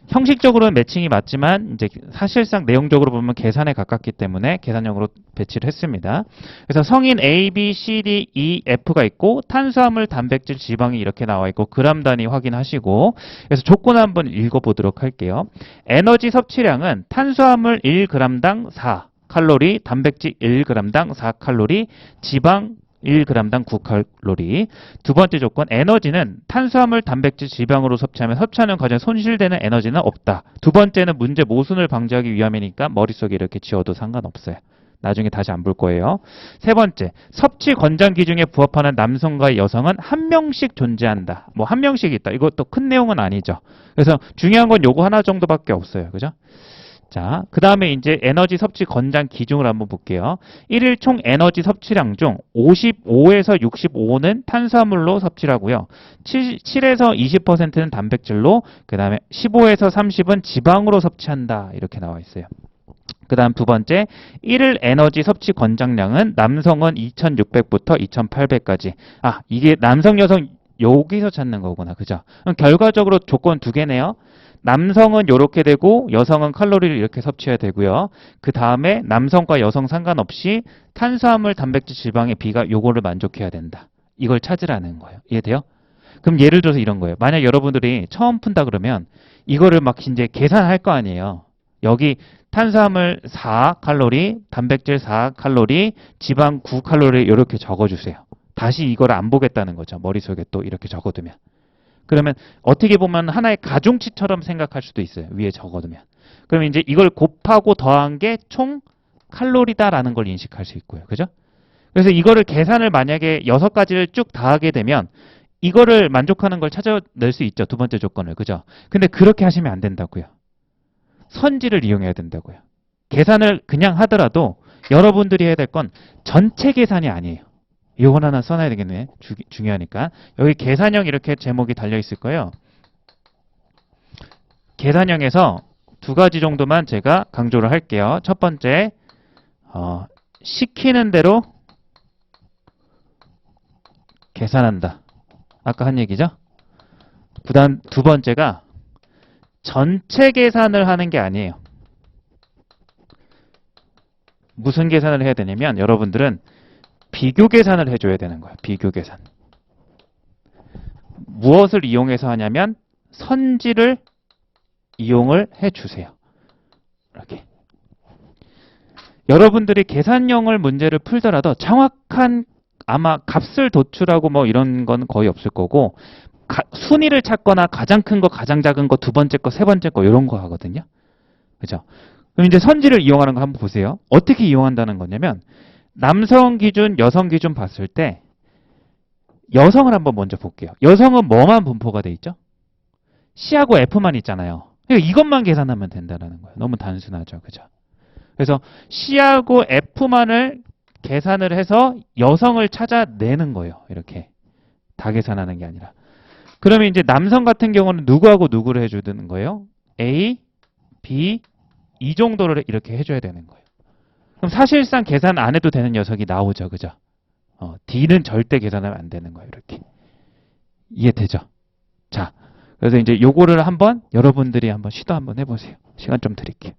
형식적으로는 매칭이 맞지만 이제 사실상 내용적으로 보면 계산에 가깝기 때문에 계산형으로 배치를 했습니다. 그래서 성인 A, B, C, D, E, F가 있고 탄수화물, 단백질, 지방이 이렇게 나와 있고 그람 단위 확인하시고 그래서 조건 한번 읽어보도록 할게요. 에너지 섭취량은 탄수화물 1g당 4칼로리, 단백질 1g당 4칼로리, 지방 1g당 9칼로리. 두 번째 조건, 에너지는 탄수화물, 단백질, 지방으로 섭취하면 섭취하는 과정에 손실되는 에너지는 없다. 두 번째는 문제 모순을 방지하기 위함이니까 머릿속에 이렇게 지워도 상관없어요. 나중에 다시 안 볼 거예요. 세 번째, 섭취 권장 기준에 부합하는 남성과 여성은 한 명씩 존재한다. 뭐 한 명씩 있다. 이것도 큰 내용은 아니죠. 그래서 중요한 건 요거 하나 정도밖에 없어요. 그죠? 자, 그 다음에 이제 에너지 섭취 권장 기준을 한번 볼게요. 1일 총 에너지 섭취량 중 55에서 65는 탄수화물로 섭취를 하고요. 7에서 20%는 단백질로, 그 다음에 15에서 30은 지방으로 섭취한다. 이렇게 나와 있어요. 그 다음 두 번째, 1일 에너지 섭취 권장량은 남성은 2600부터 2800까지. 이게 남성, 여성 여기서 찾는 거구나. 그죠? 그럼 결과적으로 조건 두 개네요. 남성은 이렇게 되고 여성은 칼로리를 이렇게 섭취해야 되고요. 그 다음에 남성과 여성 상관없이 탄수화물, 단백질, 지방의 비가 요거를 만족해야 된다. 이걸 찾으라는 거예요. 이해돼요? 그럼 예를 들어서 이런 거예요. 만약 여러분들이 처음 푼다 그러면 이거를 막 이제 계산할 거 아니에요. 여기 탄수화물 4칼로리, 단백질 4칼로리, 지방 9칼로리 이렇게 적어주세요. 다시 이걸 안 보겠다는 거죠. 머릿속에 또 이렇게 적어두면. 그러면 어떻게 보면 하나의 가중치처럼 생각할 수도 있어요. 위에 적어두면. 그러면 이제 이걸 곱하고 더한 게 총 칼로리다라는 걸 인식할 수 있고요. 그죠? 그래서 이거를 계산을 만약에 6가지를 쭉 다 하게 되면 이거를 만족하는 걸 찾아낼 수 있죠. 두 번째 조건을. 그죠? 근데 그렇게 하시면 안 된다고요. 선지를 이용해야 된다고요. 계산을 그냥 하더라도 여러분들이 해야 될 건 전체 계산이 아니에요. 이건 하나 써놔야 되겠네. 중요하니까. 여기 계산형 이렇게 제목이 달려 있을 거예요. 계산형에서 두 가지 정도만 제가 강조를 할게요. 첫 번째, 시키는 대로 계산한다. 아까 한 얘기죠? 그 다음 두 번째가 전체 계산을 하는 게 아니에요. 무슨 계산을 해야 되냐면 여러분들은 비교 계산을 해줘야 되는 거예요. 비교 계산. 무엇을 이용해서 하냐면 선지를 이용을 해주세요. 이렇게. 여러분들이 계산형을 문제를 풀더라도 정확한 아마 값을 도출하고 뭐 이런 건 거의 없을 거고 순위를 찾거나 가장 큰 거, 가장 작은 거, 두 번째 거, 세 번째 거 이런 거 하거든요. 그죠? 그럼 이제 선지를 이용하는 거 한번 보세요. 어떻게 이용한다는 거냐면 남성 기준, 여성 기준 봤을 때 여성을 한번 먼저 볼게요. 여성은 뭐만 분포가 돼 있죠? C하고 F만 있잖아요. 그러니까 이것만 계산하면 된다는 거예요. 너무 단순하죠. 그죠? 그래서 C하고 F만을 계산을 해서 여성을 찾아내는 거예요. 이렇게 다 계산하는 게 아니라. 그러면 이제 남성 같은 경우는 누구하고 누구를 해주는 거예요? A, B, 이 정도를 이렇게 해줘야 되는 거예요. 그럼 사실상 계산 안 해도 되는 녀석이 나오죠. 그죠? D는 절대 계산하면 안 되는 거예요. 이렇게. 이해되죠? 자, 그래서 이제 요거를 한번 여러분들이 한번 시도 한번 해보세요. 시간 좀 드릴게요.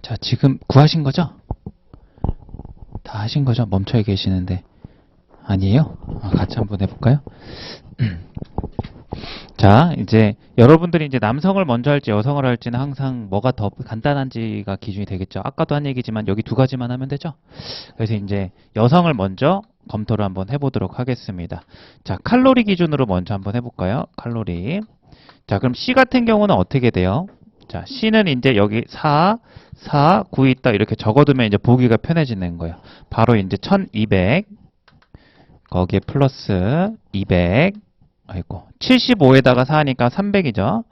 자, 지금 구하신 거죠? 다 하신 거죠? 멈춰 계시는데. 아니에요? 같이 한번 해볼까요? 자, 이제 여러분들이 이제 남성을 먼저 할지 여성을 할지는 항상 뭐가 더 간단한지가 기준이 되겠죠. 아까도 한 얘기지만 여기 두 가지만 하면 되죠. 그래서 이제 여성을 먼저 검토를 한번 해보도록 하겠습니다. 자, 칼로리 기준으로 먼저 한번 해볼까요? 칼로리. 자, 그럼 C 같은 경우는 어떻게 돼요? 자, C는 이제 여기 4, 9 있다 이렇게 적어두면 이제 보기가 편해지는 거예요. 바로 이제 1200 거기에 플러스 200 아이고 75에다가 4니까 300이죠.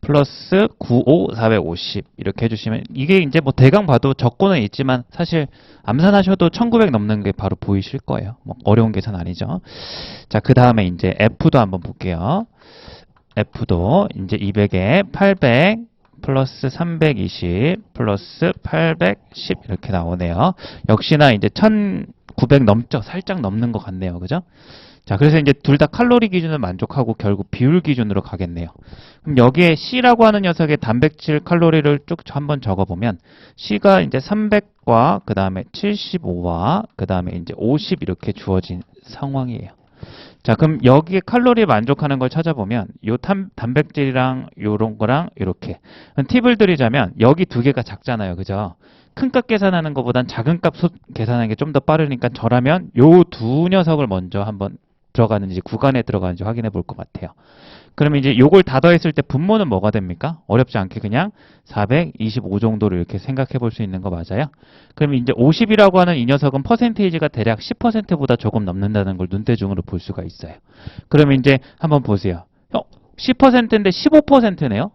플러스 95, 450 이렇게 해주시면 이게 이제 뭐 대강 봐도 적고는 있지만 사실 암산하셔도 1900 넘는 게 바로 보이실 거예요. 뭐 어려운 계산 아니죠. 자, 그 다음에 이제 F도 한번 볼게요. F도 이제 200에 800 플러스 320 플러스 810 이렇게 나오네요. 역시나 이제 1900 넘죠. 살짝 넘는 것 같네요. 그죠? 자, 그래서 이제 둘 다 칼로리 기준을 만족하고 결국 비율 기준으로 가겠네요. 그럼 여기에 C라고 하는 녀석의 단백질 칼로리를 쭉 한번 적어보면 C가 이제 300과 그 다음에 75와 그 다음에 이제 50 이렇게 주어진 상황이에요. 자, 그럼 여기에 칼로리에 만족하는 걸 찾아보면 요 단백질이랑 요런 거랑 이렇게 팁을 드리자면 여기 두 개가 작잖아요. 그죠? 큰 값 계산하는 것보단 작은 값 계산하는 게 좀 더 빠르니까 저라면 요 두 녀석을 먼저 한번 들어가는지 구간에 들어가는지 확인해 볼 것 같아요. 그러면 이제 요걸 다 더했을 때 분모는 뭐가 됩니까? 어렵지 않게 그냥 425 정도로 이렇게 생각해 볼 수 있는 거 맞아요? 그러면 이제 50이라고 하는 이 녀석은 퍼센테이지가 대략 10%보다 조금 넘는다는 걸 눈대중으로 볼 수가 있어요. 그러면 이제 한번 보세요. 10%인데 15%네요?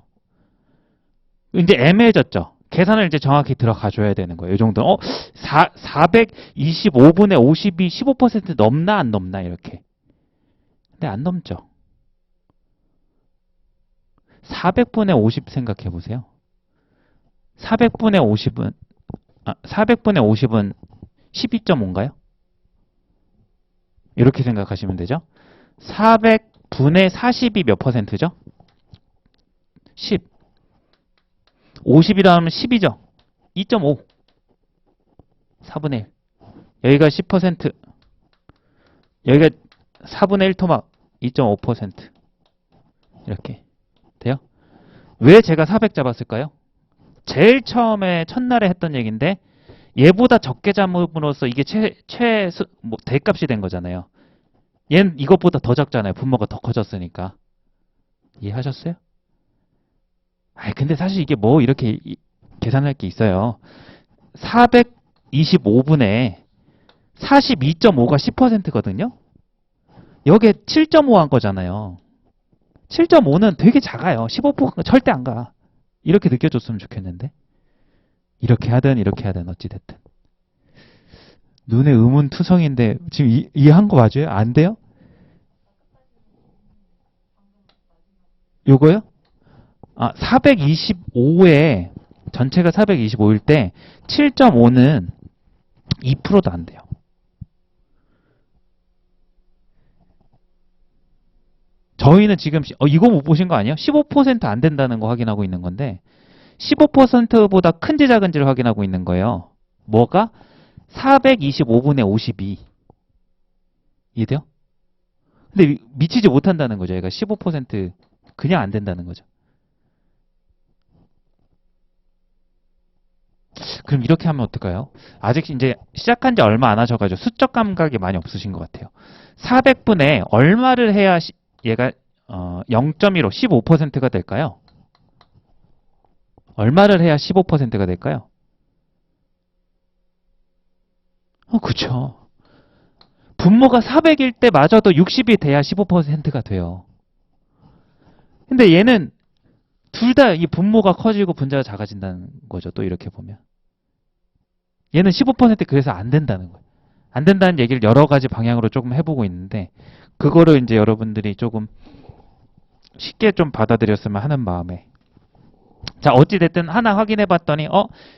이제 애매해졌죠? 계산을 이제 정확히 들어가 줘야 되는 거예요. 이 정도는 425분의 50이 15% 넘나 안 넘나 이렇게. 근데 안 넘죠. 400분의 50 생각해 보세요. 400분의 50은 12.5인가요? 이렇게 생각하시면 되죠. 400분의 40이 몇 퍼센트죠? 10. 50이라 하면 10이죠. 2.5. 4분의 1. 여기가 10%. 여기가 4분의 1 토막 2.5%. 이렇게 돼요? 왜 제가 400 잡았을까요? 제일 처음에 첫날에 했던 얘기인데 얘보다 적게 잡음으로써 이게 대값이 된 거잖아요. 얘는 이것보다 더 작잖아요. 분모가 더 커졌으니까. 이해하셨어요? 근데 사실 이게 뭐 이렇게 계산할 게 있어요. 425분의 42.5가 10%거든요. 여기에 7.5 한 거잖아요. 7.5는 되게 작아요. 15%가 절대 안 가. 이렇게 느껴줬으면 좋겠는데. 이렇게 하든 이렇게 하든 어찌됐든. 눈에 의문투성인데 지금 이해한 거 맞아요? 안 돼요? 요거요? 425에 전체가 425일 때 7.5는 2%도 안 돼요. 저희는 지금 이거 못 보신 거 아니에요? 15% 안 된다는 거 확인하고 있는 건데 15%보다 큰지 작은지를 확인하고 있는 거예요. 뭐가? 425분의 52. 이해돼요? 근데 미치지 못한다는 거죠. 얘가 15% 그냥 안 된다는 거죠. 그럼 이렇게 하면 어떨까요? 아직 이제 시작한 지 얼마 안 하셔가지고 수적 감각이 많이 없으신 것 같아요. 400분의 얼마를 해야 얘가 0.15, 15%가 될까요? 얼마를 해야 15%가 될까요? 그쵸. 분모가 400일 때 마저도 60이 돼야 15%가 돼요. 근데 얘는 둘 다 이 분모가 커지고 분자가 작아진다는 거죠. 또 이렇게 보면. 얘는 15% 그래서 안 된다는 거예요. 안 된다는 얘기를 여러 가지 방향으로 조금 해보고 있는데 그거를 이제 여러분들이 조금 쉽게 좀 받아들였으면 하는 마음에. 자, 어찌됐든 하나 확인해 봤더니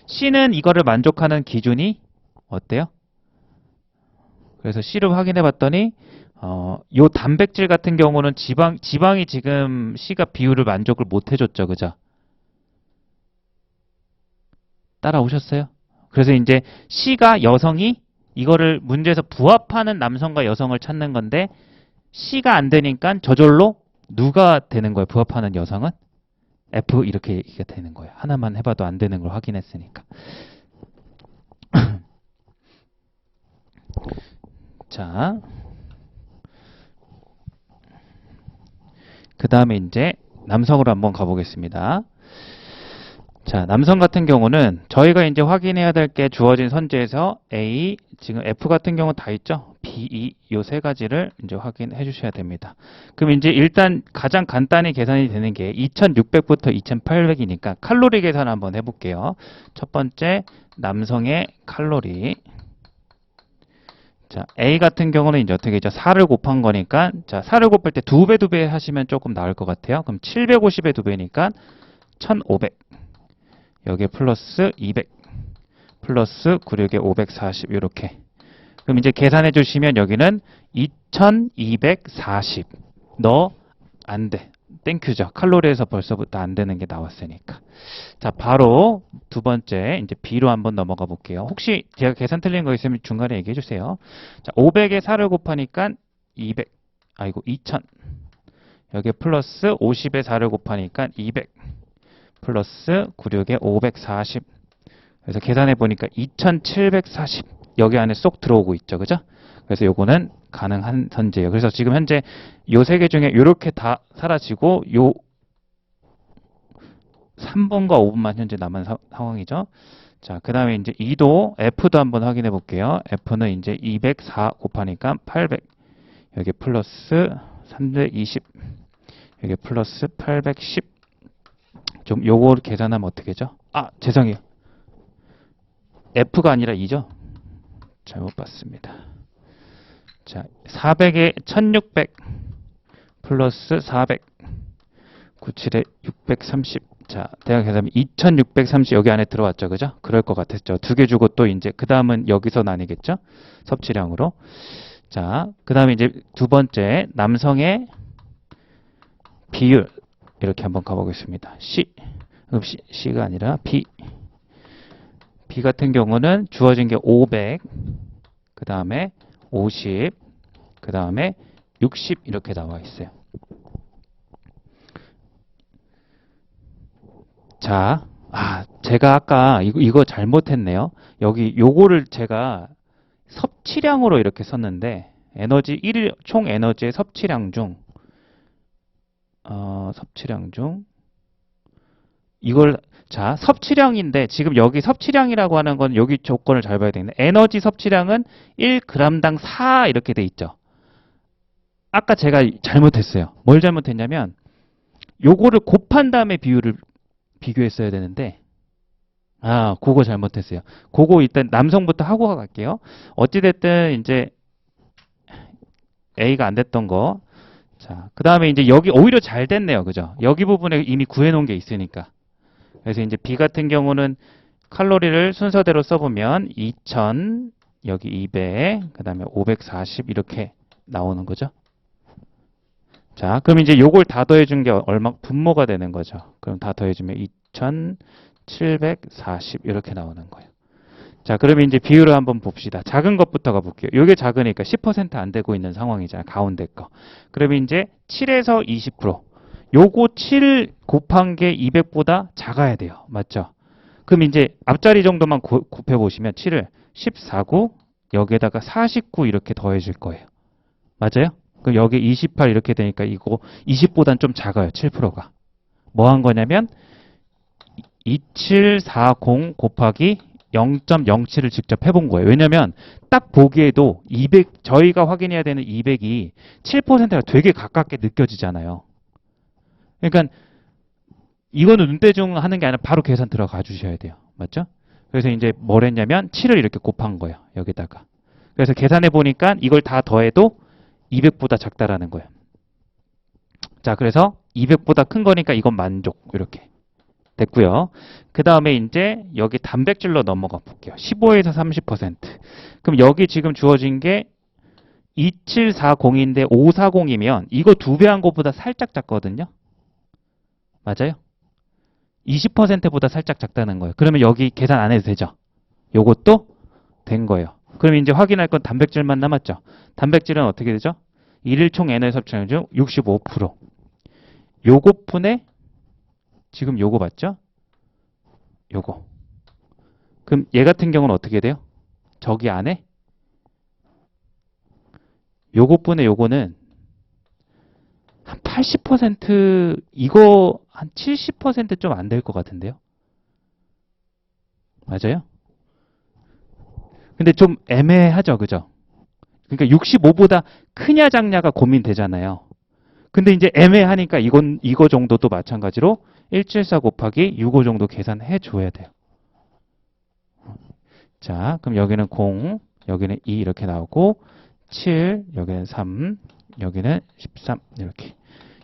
C는 이거를 만족하는 기준이 어때요? 그래서 C를 확인해 봤더니 요 단백질 같은 경우는 지방이 지금 C가 비율을 만족을 못 해줬죠. 그죠? 따라오셨어요? 그래서 이제 C가 여성이 이거를 문제에서 부합하는 남성과 여성을 찾는 건데 C가 안 되니까 저절로 누가 되는 거예요? 부합하는 여성은? F 이렇게 얘기가 되는 거예요. 하나만 해봐도 안 되는 걸 확인했으니까. 자, 그 다음에 이제 남성으로 한번 가보겠습니다. 자, 남성 같은 경우는 저희가 이제 확인해야 될 게 주어진 선지에서 A, 지금 F 같은 경우 다 있죠? B, E, 요 세 가지를 이제 확인해 주셔야 됩니다. 그럼 이제 일단 가장 간단히 계산이 되는 게 2600부터 2800이니까 칼로리 계산 한번 해볼게요. 첫 번째, 남성의 칼로리. 자, A 같은 경우는 이제 어떻게 되죠? 4를 곱한 거니까, 자, 4를 곱할 때 2배 하시면 조금 나을 것 같아요. 그럼 750의 2배니까 1500. 여기에 플러스 200. 플러스 96에 540. 이렇게. 그럼 이제 계산해 주시면 여기는 2240. 안 돼. 땡큐죠. 칼로리에서 벌써부터 안 되는 게 나왔으니까. 자, 바로 두 번째 이제 B로 한번 넘어가 볼게요. 혹시 제가 계산 틀린 거 있으면 중간에 얘기해 주세요. 자, 500에 4를 곱하니까 2000. 여기에 플러스 50에 4를 곱하니까 200. 플러스 96에 540. 그래서 계산해 보니까 2740. 여기 안에 쏙 들어오고 있죠. 그죠? 그래서 요거는 가능한 선제예요. 그래서 지금 현재 요 세 개 중에 요렇게 다 사라지고 요 3번과 5번만 현재 남은 상황이죠. 자, 그 다음에 이제 2도 F도 한번 확인해 볼게요. F는 이제 204 곱하니까 800. 여기 플러스 320. 여기 플러스 810. 좀 요거 계산하면 어떻게 되죠? 아, 죄송해요. F가 아니라 2죠? 잘못 봤습니다. 자, 400에 1600 플러스 400 97에 630. 자, 대략 계산하면 2630 여기 안에 들어왔죠. 그죠? 그럴 것 같았죠. 두 개 주고 또 이제 그 다음은 여기서 나뉘겠죠? 섭취량으로. 자, 그 다음에 이제 두 번째 남성의 비율 이렇게 한번 가보겠습니다. C가 아니라 B 같은 경우는 주어진 게 500, 그 다음에 50, 그 다음에 60 이렇게 나와 있어요. 자, 제가 아까 이거 잘못했네요. 여기 요거를 제가 섭취량으로 이렇게 썼는데 에너지 1일 총 에너지의 섭취량 중 이걸 자, 섭취량인데 지금 여기 섭취량이라고 하는 건 여기 조건을 잘 봐야 되는데 에너지 섭취량은 1g당 4 이렇게 돼 있죠. 아까 제가 잘못했어요. 뭘 잘못했냐면 요거를 곱한 다음에 비율을 비교했어야 되는데 그거 잘못했어요. 그거 일단 남성부터 하고 갈게요. 어찌됐든 이제 A가 안 됐던 거. 자, 그 다음에 이제 여기 오히려 잘 됐네요. 그죠? 여기 부분에 이미 구해놓은 게 있으니까. 그래서 이제 B 같은 경우는 칼로리를 순서대로 써보면 2000, 여기 200, 그 다음에 540 이렇게 나오는 거죠. 자, 그럼 이제 요걸 다 더해준 게 얼마 분모가 되는 거죠. 그럼 다 더해주면 2740 이렇게 나오는 거예요. 자, 그러면 이제 비율을 한번 봅시다. 작은 것부터 가볼게요. 요게 작으니까 10% 안 되고 있는 상황이잖아요. 가운데 거. 그러면 이제 7에서 20%. 요거 7 곱한 게 200보다 작아야 돼요. 맞죠? 그럼 이제 앞자리 정도만 곱해보시면 7을 14구, 여기에다가 49 이렇게 더해줄 거예요. 맞아요? 그럼 여기 28 이렇게 되니까 이거 20보단 좀 작아요. 7%가. 뭐 한 거냐면 2740 곱하기 0.07을 직접 해본 거예요. 왜냐면 딱 보기에도 200, 저희가 확인해야 되는 200이 7%가 되게 가깝게 느껴지잖아요. 그러니까 이거는 눈대중 하는 게 아니라 바로 계산 들어가 주셔야 돼요. 맞죠? 그래서 이제 뭘 했냐면 7을 이렇게 곱한 거예요. 여기다가. 그래서 계산해 보니까 이걸 다 더해도 200보다 작다라는 거예요. 자, 그래서 200보다 큰 거니까 이건 만족. 이렇게. 됐고요. 그 다음에 이제 여기 단백질로 넘어가 볼게요. 15에서 30%. 그럼 여기 지금 주어진 게 2740인데 540이면 이거 2배 한 것보다 살짝 작거든요. 맞아요? 20%보다 살짝 작다는 거예요. 그러면 여기 계산 안 해도 되죠? 요것도 된 거예요. 그럼 이제 확인할 건 단백질만 남았죠? 단백질은 어떻게 되죠? 1일 총 에너지 섭취량 중 65%. 요것분에 지금 요거 맞죠? 요거. 그럼 얘 같은 경우는 어떻게 돼요? 저기 안에 요것분에 요거는 한 80% 이거 한 70% 좀 안 될 것 같은데요? 맞아요? 근데 좀 애매하죠, 그죠? 그러니까 65보다 크냐 작냐가 고민되잖아요. 근데 이제 애매하니까 이거 정도도 마찬가지로 174 곱하기 65 정도 계산해 줘야 돼요. 자, 그럼 여기는 0, 여기는 2 이렇게 나오고 7, 여기는 3, 여기는 13 이렇게.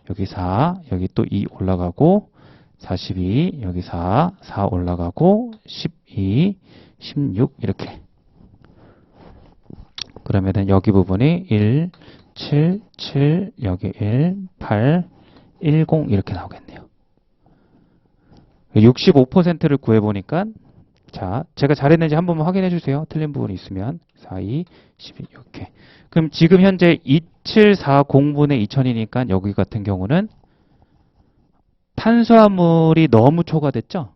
여기 4, 여기 또 2 올라가고 42, 여기 4, 4 올라가고 12, 16 이렇게. 그러면은 여기 부분이 1, 7, 7, 여기 1, 8, 10 이렇게 나오겠네요. 65%를 구해보니까 자, 제가 잘했는지 한 번만 확인해 주세요. 틀린 부분이 있으면 4, 2, 12 이렇게. 그럼 지금 현재 2740분의 2000이니까 여기 같은 경우는 탄수화물이 너무 초과됐죠?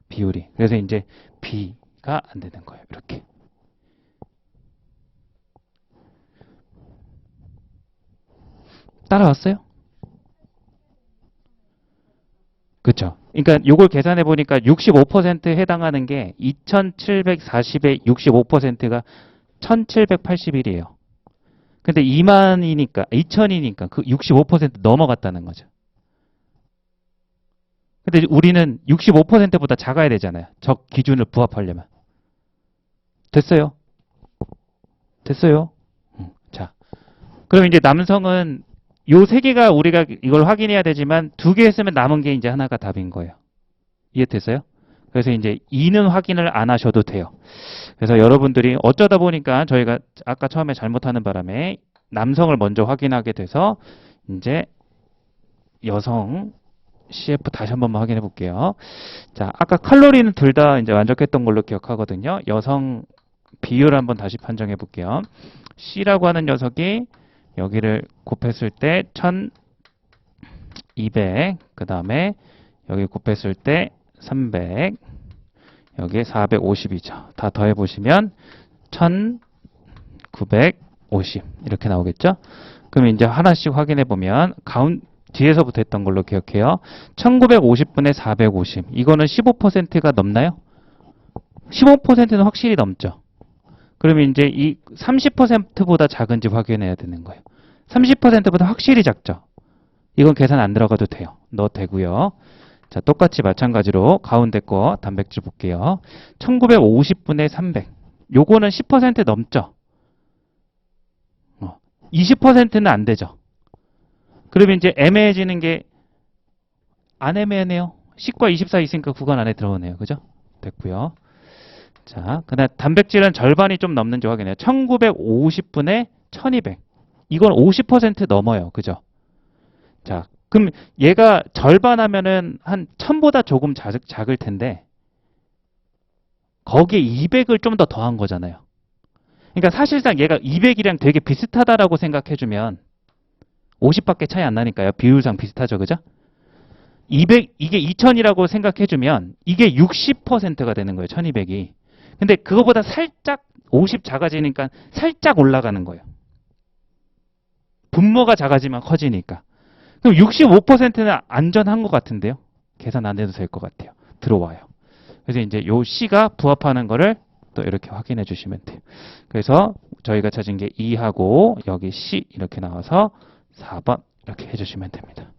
비율이. 그래서 이제 B가 안 되는 거예요. 이렇게. 따라왔어요? 그렇죠. 그러니까 요걸 계산해 보니까 65% 해당하는 게 2740의 65%가 1781이에요. 근데 2만이니까 2000이니까 그 65% 넘어갔다는 거죠. 근데 우리는 65%보다 작아야 되잖아요. 적 기준을 부합하려면. 됐어요. 됐어요. 자, 그럼 이제 남성은 요 세 개가 우리가 이걸 확인해야 되지만 두 개 했으면 남은 게 이제 하나가 답인 거예요. 이해됐어요? 그래서 이제 2는 확인을 안 하셔도 돼요. 그래서 여러분들이 어쩌다 보니까 저희가 아까 처음에 잘못하는 바람에 남성을 먼저 확인하게 돼서 이제 여성 CF 다시 한 번만 확인해 볼게요. 자, 아까 칼로리는 둘 다 이제 만족했던 걸로 기억하거든요. 여성 비율 한번 다시 판정해 볼게요. C라고 하는 녀석이 여기를 곱했을 때 1200, 그 다음에 여기 곱했을 때 300, 여기에 450이죠. 다 더해 보시면 1950 이렇게 나오겠죠? 그럼 이제 하나씩 확인해 보면 뒤에서부터 했던 걸로 기억해요. 1950분의 450. 이거는 15%가 넘나요? 15%는 확실히 넘죠. 그러면 이제 이 30%보다 작은지 확인해야 되는 거예요. 30%보다 확실히 작죠. 이건 계산 안 들어가도 돼요. 넣어도 되고요. 자, 똑같이 마찬가지로 가운데 거 단백질 볼게요. 1950분의 300. 요거는 10% 넘죠. 20%는 안 되죠. 그러면 이제 애매해지는 게 안 애매하네요. 10과 24 있으니까 구간 안에 들어오네요. 그죠? 됐고요. 자, 그다음 단백질은 절반이 좀 넘는지 확인해요. 1950분의 1200. 이건 50% 넘어요. 그죠? 자, 그럼 얘가 절반 하면은 한 1000보다 조금 작을 텐데 거기에 200을 좀 더 더한 거잖아요. 그러니까 사실상 얘가 200이랑 되게 비슷하다라고 생각해주면 50밖에 차이 안 나니까요. 비율상 비슷하죠. 그죠? 200, 이게 2000이라고 생각해주면 이게 60%가 되는 거예요. 1200이. 근데 그거보다 살짝 50 작아지니까 살짝 올라가는 거예요. 분모가 작아지면 커지니까. 그럼 65%는 안전한 것 같은데요. 계산 안 해도 될 것 같아요. 들어와요. 그래서 이제 요 C가 부합하는 거를 또 이렇게 확인해 주시면 돼요. 그래서 저희가 찾은 게 2하고 여기 C 이렇게 나와서 4번 이렇게 해주시면 됩니다.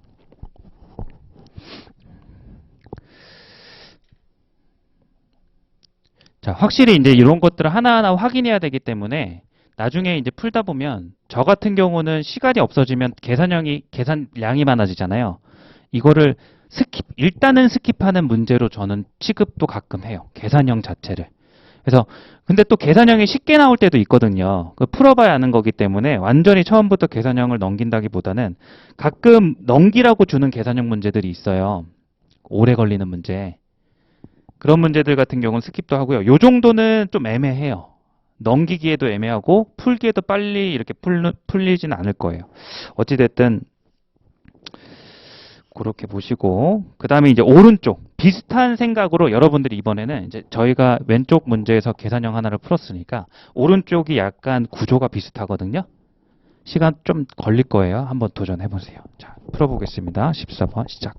자, 확실히 이제 이런 것들을 하나하나 확인해야 되기 때문에 나중에 이제 풀다 보면 저 같은 경우는 시간이 없어지면 계산량이 많아지잖아요. 이거를 일단은 스킵하는 문제로 저는 취급도 가끔 해요. 계산형 자체를. 그래서 근데 또 계산형이 쉽게 나올 때도 있거든요. 그 풀어봐야 하는 거기 때문에 완전히 처음부터 계산형을 넘긴다기보다는 가끔 넘기라고 주는 계산형 문제들이 있어요. 오래 걸리는 문제. 그런 문제들 같은 경우는 스킵도 하고요. 요 정도는 좀 애매해요. 넘기기에도 애매하고 풀기에도 빨리 이렇게 풀리진 않을 거예요. 어찌됐든 그렇게 보시고 그 다음에 이제 오른쪽 비슷한 생각으로 여러분들이 이번에는 이제 저희가 왼쪽 문제에서 계산형 하나를 풀었으니까 오른쪽이 약간 구조가 비슷하거든요. 시간 좀 걸릴 거예요. 한번 도전해 보세요. 자, 풀어보겠습니다. 14번 시작.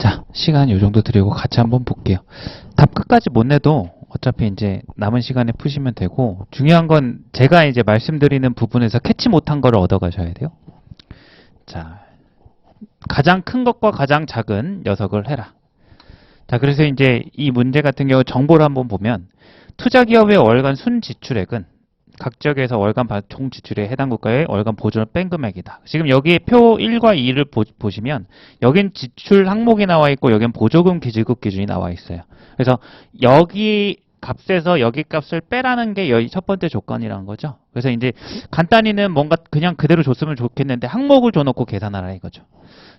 자, 시간 요 정도 드리고 같이 한번 볼게요. 답 끝까지 못 내도 어차피 이제 남은 시간에 푸시면 되고, 중요한 건 제가 이제 말씀드리는 부분에서 캐치 못한 거를 얻어가셔야 돼요. 자, 가장 큰 것과 가장 작은 녀석을 해라. 자, 그래서 이제 이 문제 같은 경우 정보를 한번 보면, 투자기업의 월간 순지출액은 각 지역에서 월간 총 지출에 해당 국가의 월간 보조를 뺀 금액이다. 지금 여기 표 1과 2를 보시면 여긴 지출 항목이 나와 있고 여긴 보조금 지급 기준이 나와 있어요. 그래서 여기 값에서 여기 값을 빼라는 게 여기 첫 번째 조건이라는 거죠. 그래서 이제 간단히는 뭔가 그냥 그대로 줬으면 좋겠는데 항목을 줘놓고 계산하라 이거죠.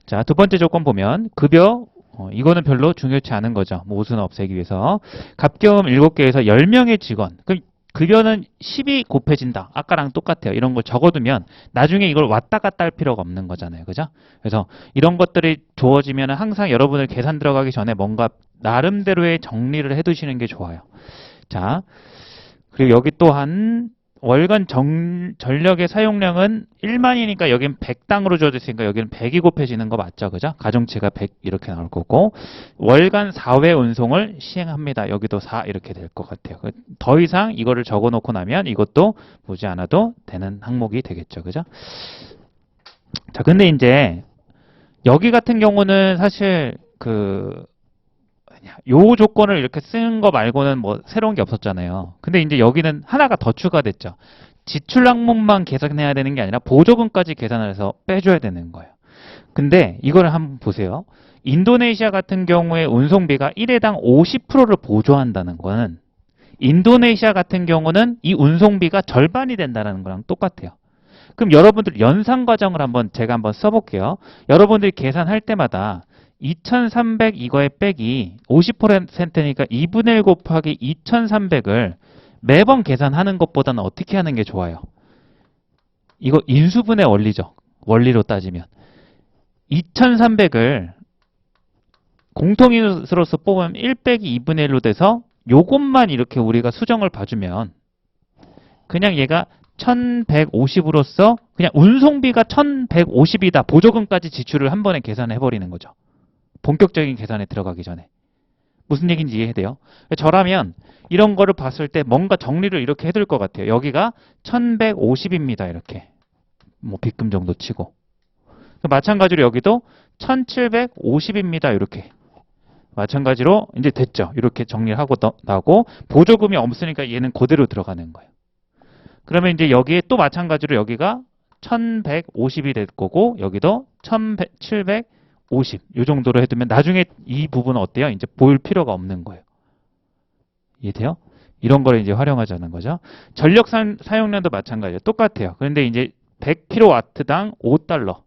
자, 두 번째 조건 보면 급여, 이거는 별로 중요치 않은 거죠. 뭐 오수는 없애기 위해서. 갑경 7개에서 10명의 직원. 그럼 급여는 10이 곱해진다. 아까랑 똑같아요. 이런 걸 적어두면 나중에 이걸 왔다 갔다 할 필요가 없는 거잖아요. 그죠? 그래서 이런 것들이 주어지면 항상 여러분들 계산 들어가기 전에 뭔가 나름대로의 정리를 해두시는 게 좋아요. 자, 그리고 여기 또한 월간 전력의 사용량은 1만이니까 여긴 100당으로 주어져 있으니까 여기는 100이 곱해지는 거 맞죠? 그죠? 가중치가 100 이렇게 나올 거고, 월간 4회 운송을 시행합니다. 여기도 4 이렇게 될 것 같아요. 더 이상 이거를 적어 놓고 나면 이것도 보지 않아도 되는 항목이 되겠죠. 그죠? 자, 근데 이제 여기 같은 경우는 사실 요 조건을 이렇게 쓰는 거 말고는 뭐 새로운 게 없었잖아요. 근데 이제 여기는 하나가 더 추가됐죠. 지출 항목만 계산해야 되는 게 아니라 보조금까지 계산을 해서 빼줘야 되는 거예요. 근데 이걸 한번 보세요. 인도네시아 같은 경우에 운송비가 1회당 50%를 보조한다는 거는 인도네시아 같은 경우는 이 운송비가 절반이 된다는 거랑 똑같아요. 그럼 여러분들 연산 과정을 제가 한번 써볼게요. 여러분들이 계산할 때마다 2300 이거에 빼기 50%니까 2분의 1 곱하기 2300을 매번 계산하는 것보다는 어떻게 하는 게 좋아요? 이거 인수분해 원리죠. 원리로 따지면 2300을 공통인수로서 뽑으면 1 빼기 2분의 1로 돼서 요것만 이렇게 우리가 수정을 봐주면 그냥 얘가 1150으로서 그냥 운송비가 1150이다. 보조금까지 지출을 한 번에 계산해 버리는 거죠. 본격적인 계산에 들어가기 전에. 무슨 얘기인지 이해돼요? 저라면 이런 거를 봤을 때 뭔가 정리를 이렇게 해둘 것 같아요. 여기가 1150입니다. 이렇게. 뭐 빗금 정도 치고. 마찬가지로 여기도 1750입니다. 이렇게. 마찬가지로 이제 됐죠. 이렇게 정리를 하고 나고 보조금이 없으니까 얘는 그대로 들어가는 거예요. 그러면 이제 여기에 또 마찬가지로 여기가 1150이 될 거고 여기도 1750 이 정도로 해두면 나중에 이 부분은 어때요? 이제 보일 필요가 없는 거예요. 이해돼요? 이런 거를 이제 활용하자는 거죠. 전력 사용량도 마찬가지예요. 똑같아요. 그런데 이제 100kW당 5달러.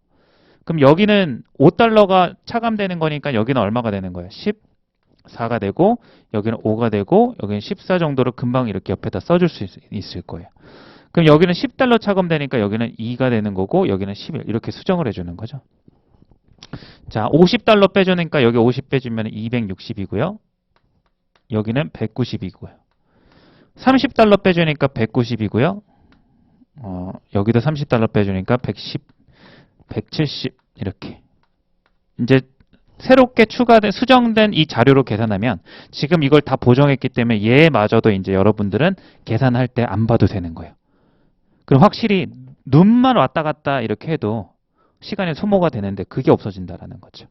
그럼 여기는 5달러가 차감되는 거니까 여기는 얼마가 되는 거예요? 14가 되고 여기는 5가 되고 여기는 14 정도로 금방 이렇게 옆에다 써줄 수 있을 거예요. 그럼 여기는 10달러 차감되니까 여기는 2가 되는 거고 여기는 11 이렇게 수정을 해주는 거죠. 자, 50달러 빼주니까 여기 50 빼주면 260이고요. 여기는 190이고요. 30달러 빼주니까 190이고요. 여기도 30달러 빼주니까 110, 170 이렇게. 이제 새롭게 추가된 수정된 이 자료로 계산하면 지금 이걸 다 보정했기 때문에 얘마저도 이제 여러분들은 계산할 때 안 봐도 되는 거예요. 그럼 확실히 눈만 왔다 갔다 이렇게 해도 시간이 소모가 되는데 그게 없어진다라는 거죠.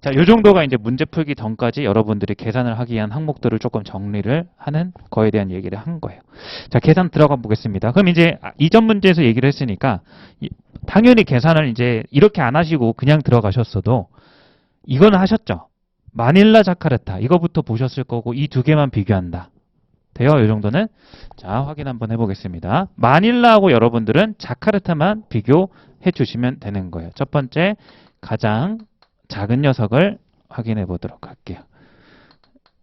자, 이 정도가 이제 문제 풀기 전까지 여러분들이 계산을 하기 위한 항목들을 조금 정리를 하는 거에 대한 얘기를 한 거예요. 자, 계산 들어가 보겠습니다. 그럼 이제 이전 문제에서 얘기를 했으니까 당연히 계산을 이제 이렇게 안 하시고 그냥 들어가셨어도 이거는 하셨죠. 마닐라, 자카르타 이거부터 보셨을 거고 이 두 개만 비교한다. 돼요? 이 정도는? 자, 확인 한번 해보겠습니다. 마닐라하고 여러분들은 자카르타만 비교해 주시면 되는 거예요. 첫 번째 가장 작은 녀석을 확인해 보도록 할게요.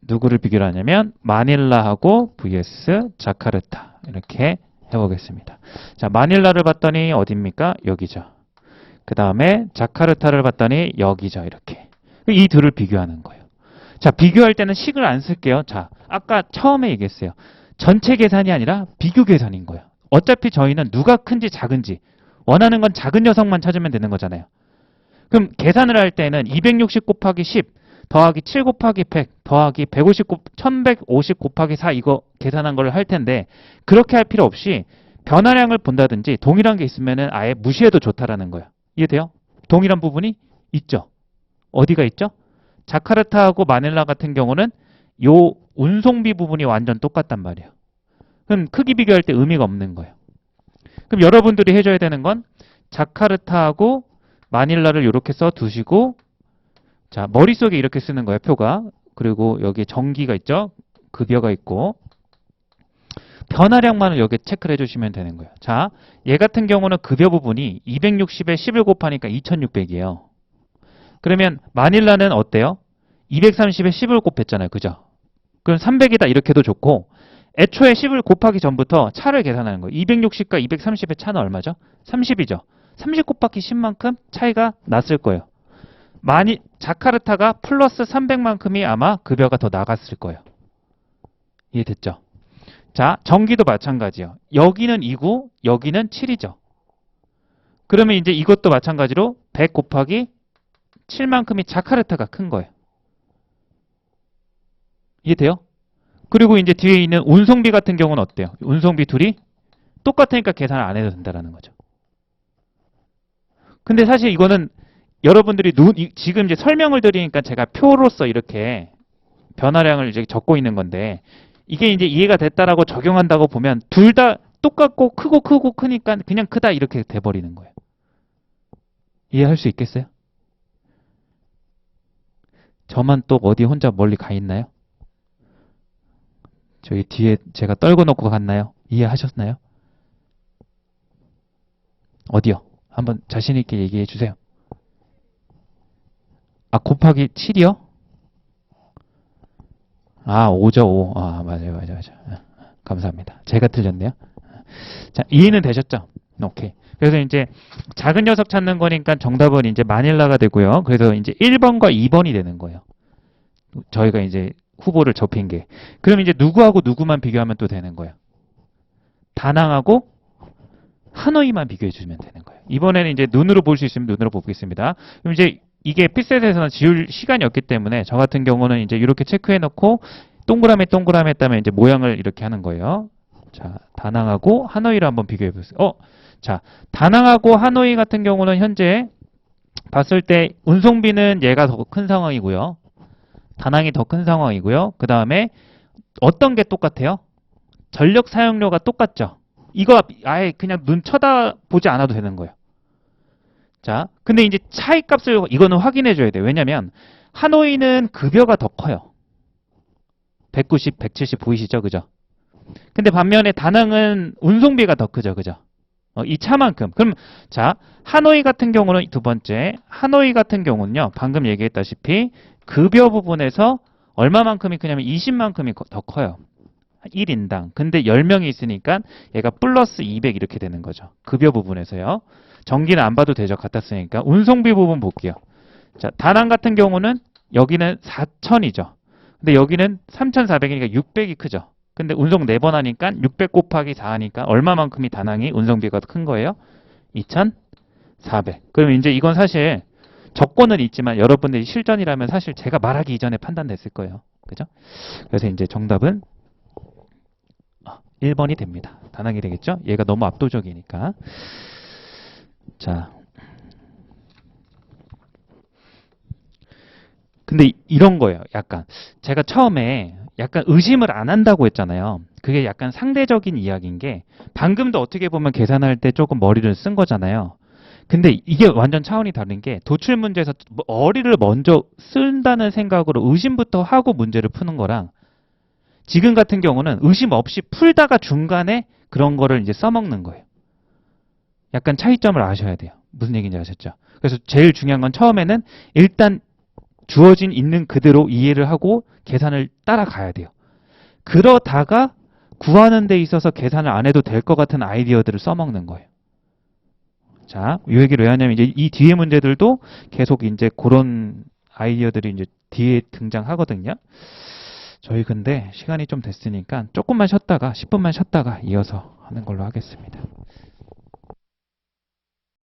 누구를 비교를 하냐면 마닐라하고 vs 자카르타 이렇게 해보겠습니다. 자, 마닐라를 봤더니 어디입니까? 여기죠. 그 다음에 자카르타를 봤더니 여기죠. 이렇게. 이 둘을 비교하는 거예요. 자, 비교할 때는 식을 안 쓸게요. 자, 아까 처음에 얘기했어요. 전체 계산이 아니라 비교 계산인 거예요. 어차피 저희는 누가 큰지 작은지 원하는 건 작은 녀석만 찾으면 되는 거잖아요. 그럼 계산을 할 때는 260 곱하기 10 더하기 7 곱하기 100 더하기 1150 곱하기 4 이거 계산한 걸 할 텐데 그렇게 할 필요 없이 변화량을 본다든지 동일한 게 있으면은 아예 무시해도 좋다라는 거예요. 이해돼요? 동일한 부분이 있죠. 어디가 있죠? 자카르타하고 마닐라 같은 경우는 요 운송비 부분이 완전 똑같단 말이에요. 그럼 크기 비교할 때 의미가 없는 거예요. 그럼 여러분들이 해줘야 되는 건 자카르타하고 마닐라를 이렇게 써 두시고 자 머릿속에 이렇게 쓰는 거예요. 표가. 그리고 여기 전기가 있죠. 급여가 있고 변화량만을 여기 체크를 해주시면 되는 거예요. 자, 얘 같은 경우는 급여 부분이 260에 10을 곱하니까 2600이에요. 그러면 마닐라는 어때요? 230에 10을 곱했잖아요. 그죠? 그럼 300이다 이렇게 해도 좋고 애초에 10을 곱하기 전부터 차를 계산하는 거예요. 260과 230의 차는 얼마죠? 30이죠. 30 곱하기 10만큼 차이가 났을 거예요. 자카르타가 플러스 300만큼이 아마 급여가 더 나갔을 거예요. 이해됐죠? 자, 전기도 마찬가지예요. 여기는 2고 여기는 7이죠. 그러면 이제 이것도 마찬가지로 100 곱하기 7만큼이 자카르타가 큰 거예요. 이해돼요? 그리고 이제 뒤에 있는 운송비 같은 경우는 어때요? 운송비 둘이 똑같으니까 계산을 안 해도 된다는 거죠. 근데 사실 이거는 여러분들이 지금 이제 설명을 드리니까 제가 표로서 이렇게 변화량을 이제 적고 있는 건데 이게 이제 이해가 됐다라고 적용한다고 보면 둘 다 똑같고 크고 크니까 그냥 크다 이렇게 돼버리는 거예요. 이해할 수 있겠어요? 저만 또 어디 혼자 멀리 가 있나요? 저희 뒤에 제가 떨궈 놓고 갔나요? 이해하셨나요? 어디요? 한번 자신 있게 얘기해 주세요. 아, 곱하기 7이요? 아, 5죠, 5. 아, 맞아요. 감사합니다. 제가 틀렸네요. 자, 이해는 되셨죠? 오케이. 그래서 이제 작은 녀석 찾는 거니까 정답은 이제 마닐라가 되고요. 그래서 이제 1번과 2번이 되는 거예요. 저희가 이제 후보를 접힌 게. 그럼 이제 누구하고 누구만 비교하면 또 되는 거예요. 다낭하고 하노이만 비교해 주시면 되는 거예요. 이번에는 이제 눈으로 볼 수 있으면 눈으로 보겠습니다. 그럼 이제 이게 핏셋에서는 지울 시간이 없기 때문에 저 같은 경우는 이제 이렇게 체크해 놓고 동그라미 했다면 이제 모양을 이렇게 하는 거예요. 자, 다낭하고 하노이를 한번 비교해 보세요. 자, 다낭하고 하노이 같은 경우는 현재 봤을 때 운송비는 얘가 더 큰 상황이고요. 다낭이 더 큰 상황이고요. 그 다음에 어떤 게 똑같아요? 전력 사용료가 똑같죠. 이거 아예 그냥 눈 쳐다보지 않아도 되는 거예요. 자, 근데 이제 차이값을 이거는 확인해 줘야 돼요. 왜냐면 하노이는 급여가 더 커요. 190, 170 보이시죠? 그죠? 근데 반면에 다낭은 운송비가 더 크죠. 그죠? 이 차만큼. 그럼 자, 하노이 같은 경우는 두 번째, 하노이 같은 경우는요. 방금 얘기했다시피 급여 부분에서 얼마만큼이 크냐면 20만큼이 더 커요. 1인당. 근데 10명이 있으니까 얘가 플러스 200 이렇게 되는 거죠. 급여 부분에서요. 전기는 안 봐도 되죠. 갖다 쓰니까. 운송비 부분 볼게요. 자, 다낭 같은 경우는 여기는 4,000이죠. 근데 여기는 3,400이니까 600이 크죠. 근데 운송 4번 하니까 600 곱하기 4 하니까 얼마만큼이 다낭이 운송비가 큰 거예요? 2,400. 그럼 이제 이건 사실 조건은 있지만 여러분들이 실전이라면 사실 제가 말하기 이전에 판단됐을 거예요. 그죠? 그래서 이제 정답은 1번이 됩니다. 다낭이 되겠죠? 얘가 너무 압도적이니까. 자. 근데 이런 거예요. 약간. 제가 처음에 약간 의심을 안 한다고 했잖아요. 그게 약간 상대적인 이야기인 게 방금도 어떻게 보면 계산할 때 조금 머리를 쓴 거잖아요. 근데 이게 완전 차원이 다른 게 도출 문제에서 머리를 먼저 쓴다는 생각으로 의심부터 하고 문제를 푸는 거랑 지금 같은 경우는 의심 없이 풀다가 중간에 그런 거를 이제 써먹는 거예요. 약간 차이점을 아셔야 돼요. 무슨 얘기인지 아셨죠? 그래서 제일 중요한 건 처음에는 일단 주어진 있는 그대로 이해를 하고 계산을 따라가야 돼요. 그러다가 구하는 데 있어서 계산을 안 해도 될 것 같은 아이디어들을 써먹는 거예요. 자, 이 얘기를 왜 하냐면 이제 이 뒤에 문제들도 계속 이제 그런 아이디어들이 이제 뒤에 등장하거든요. 저희 근데 시간이 좀 됐으니까 조금만 쉬었다가 10분만 쉬었다가 이어서 하는 걸로 하겠습니다.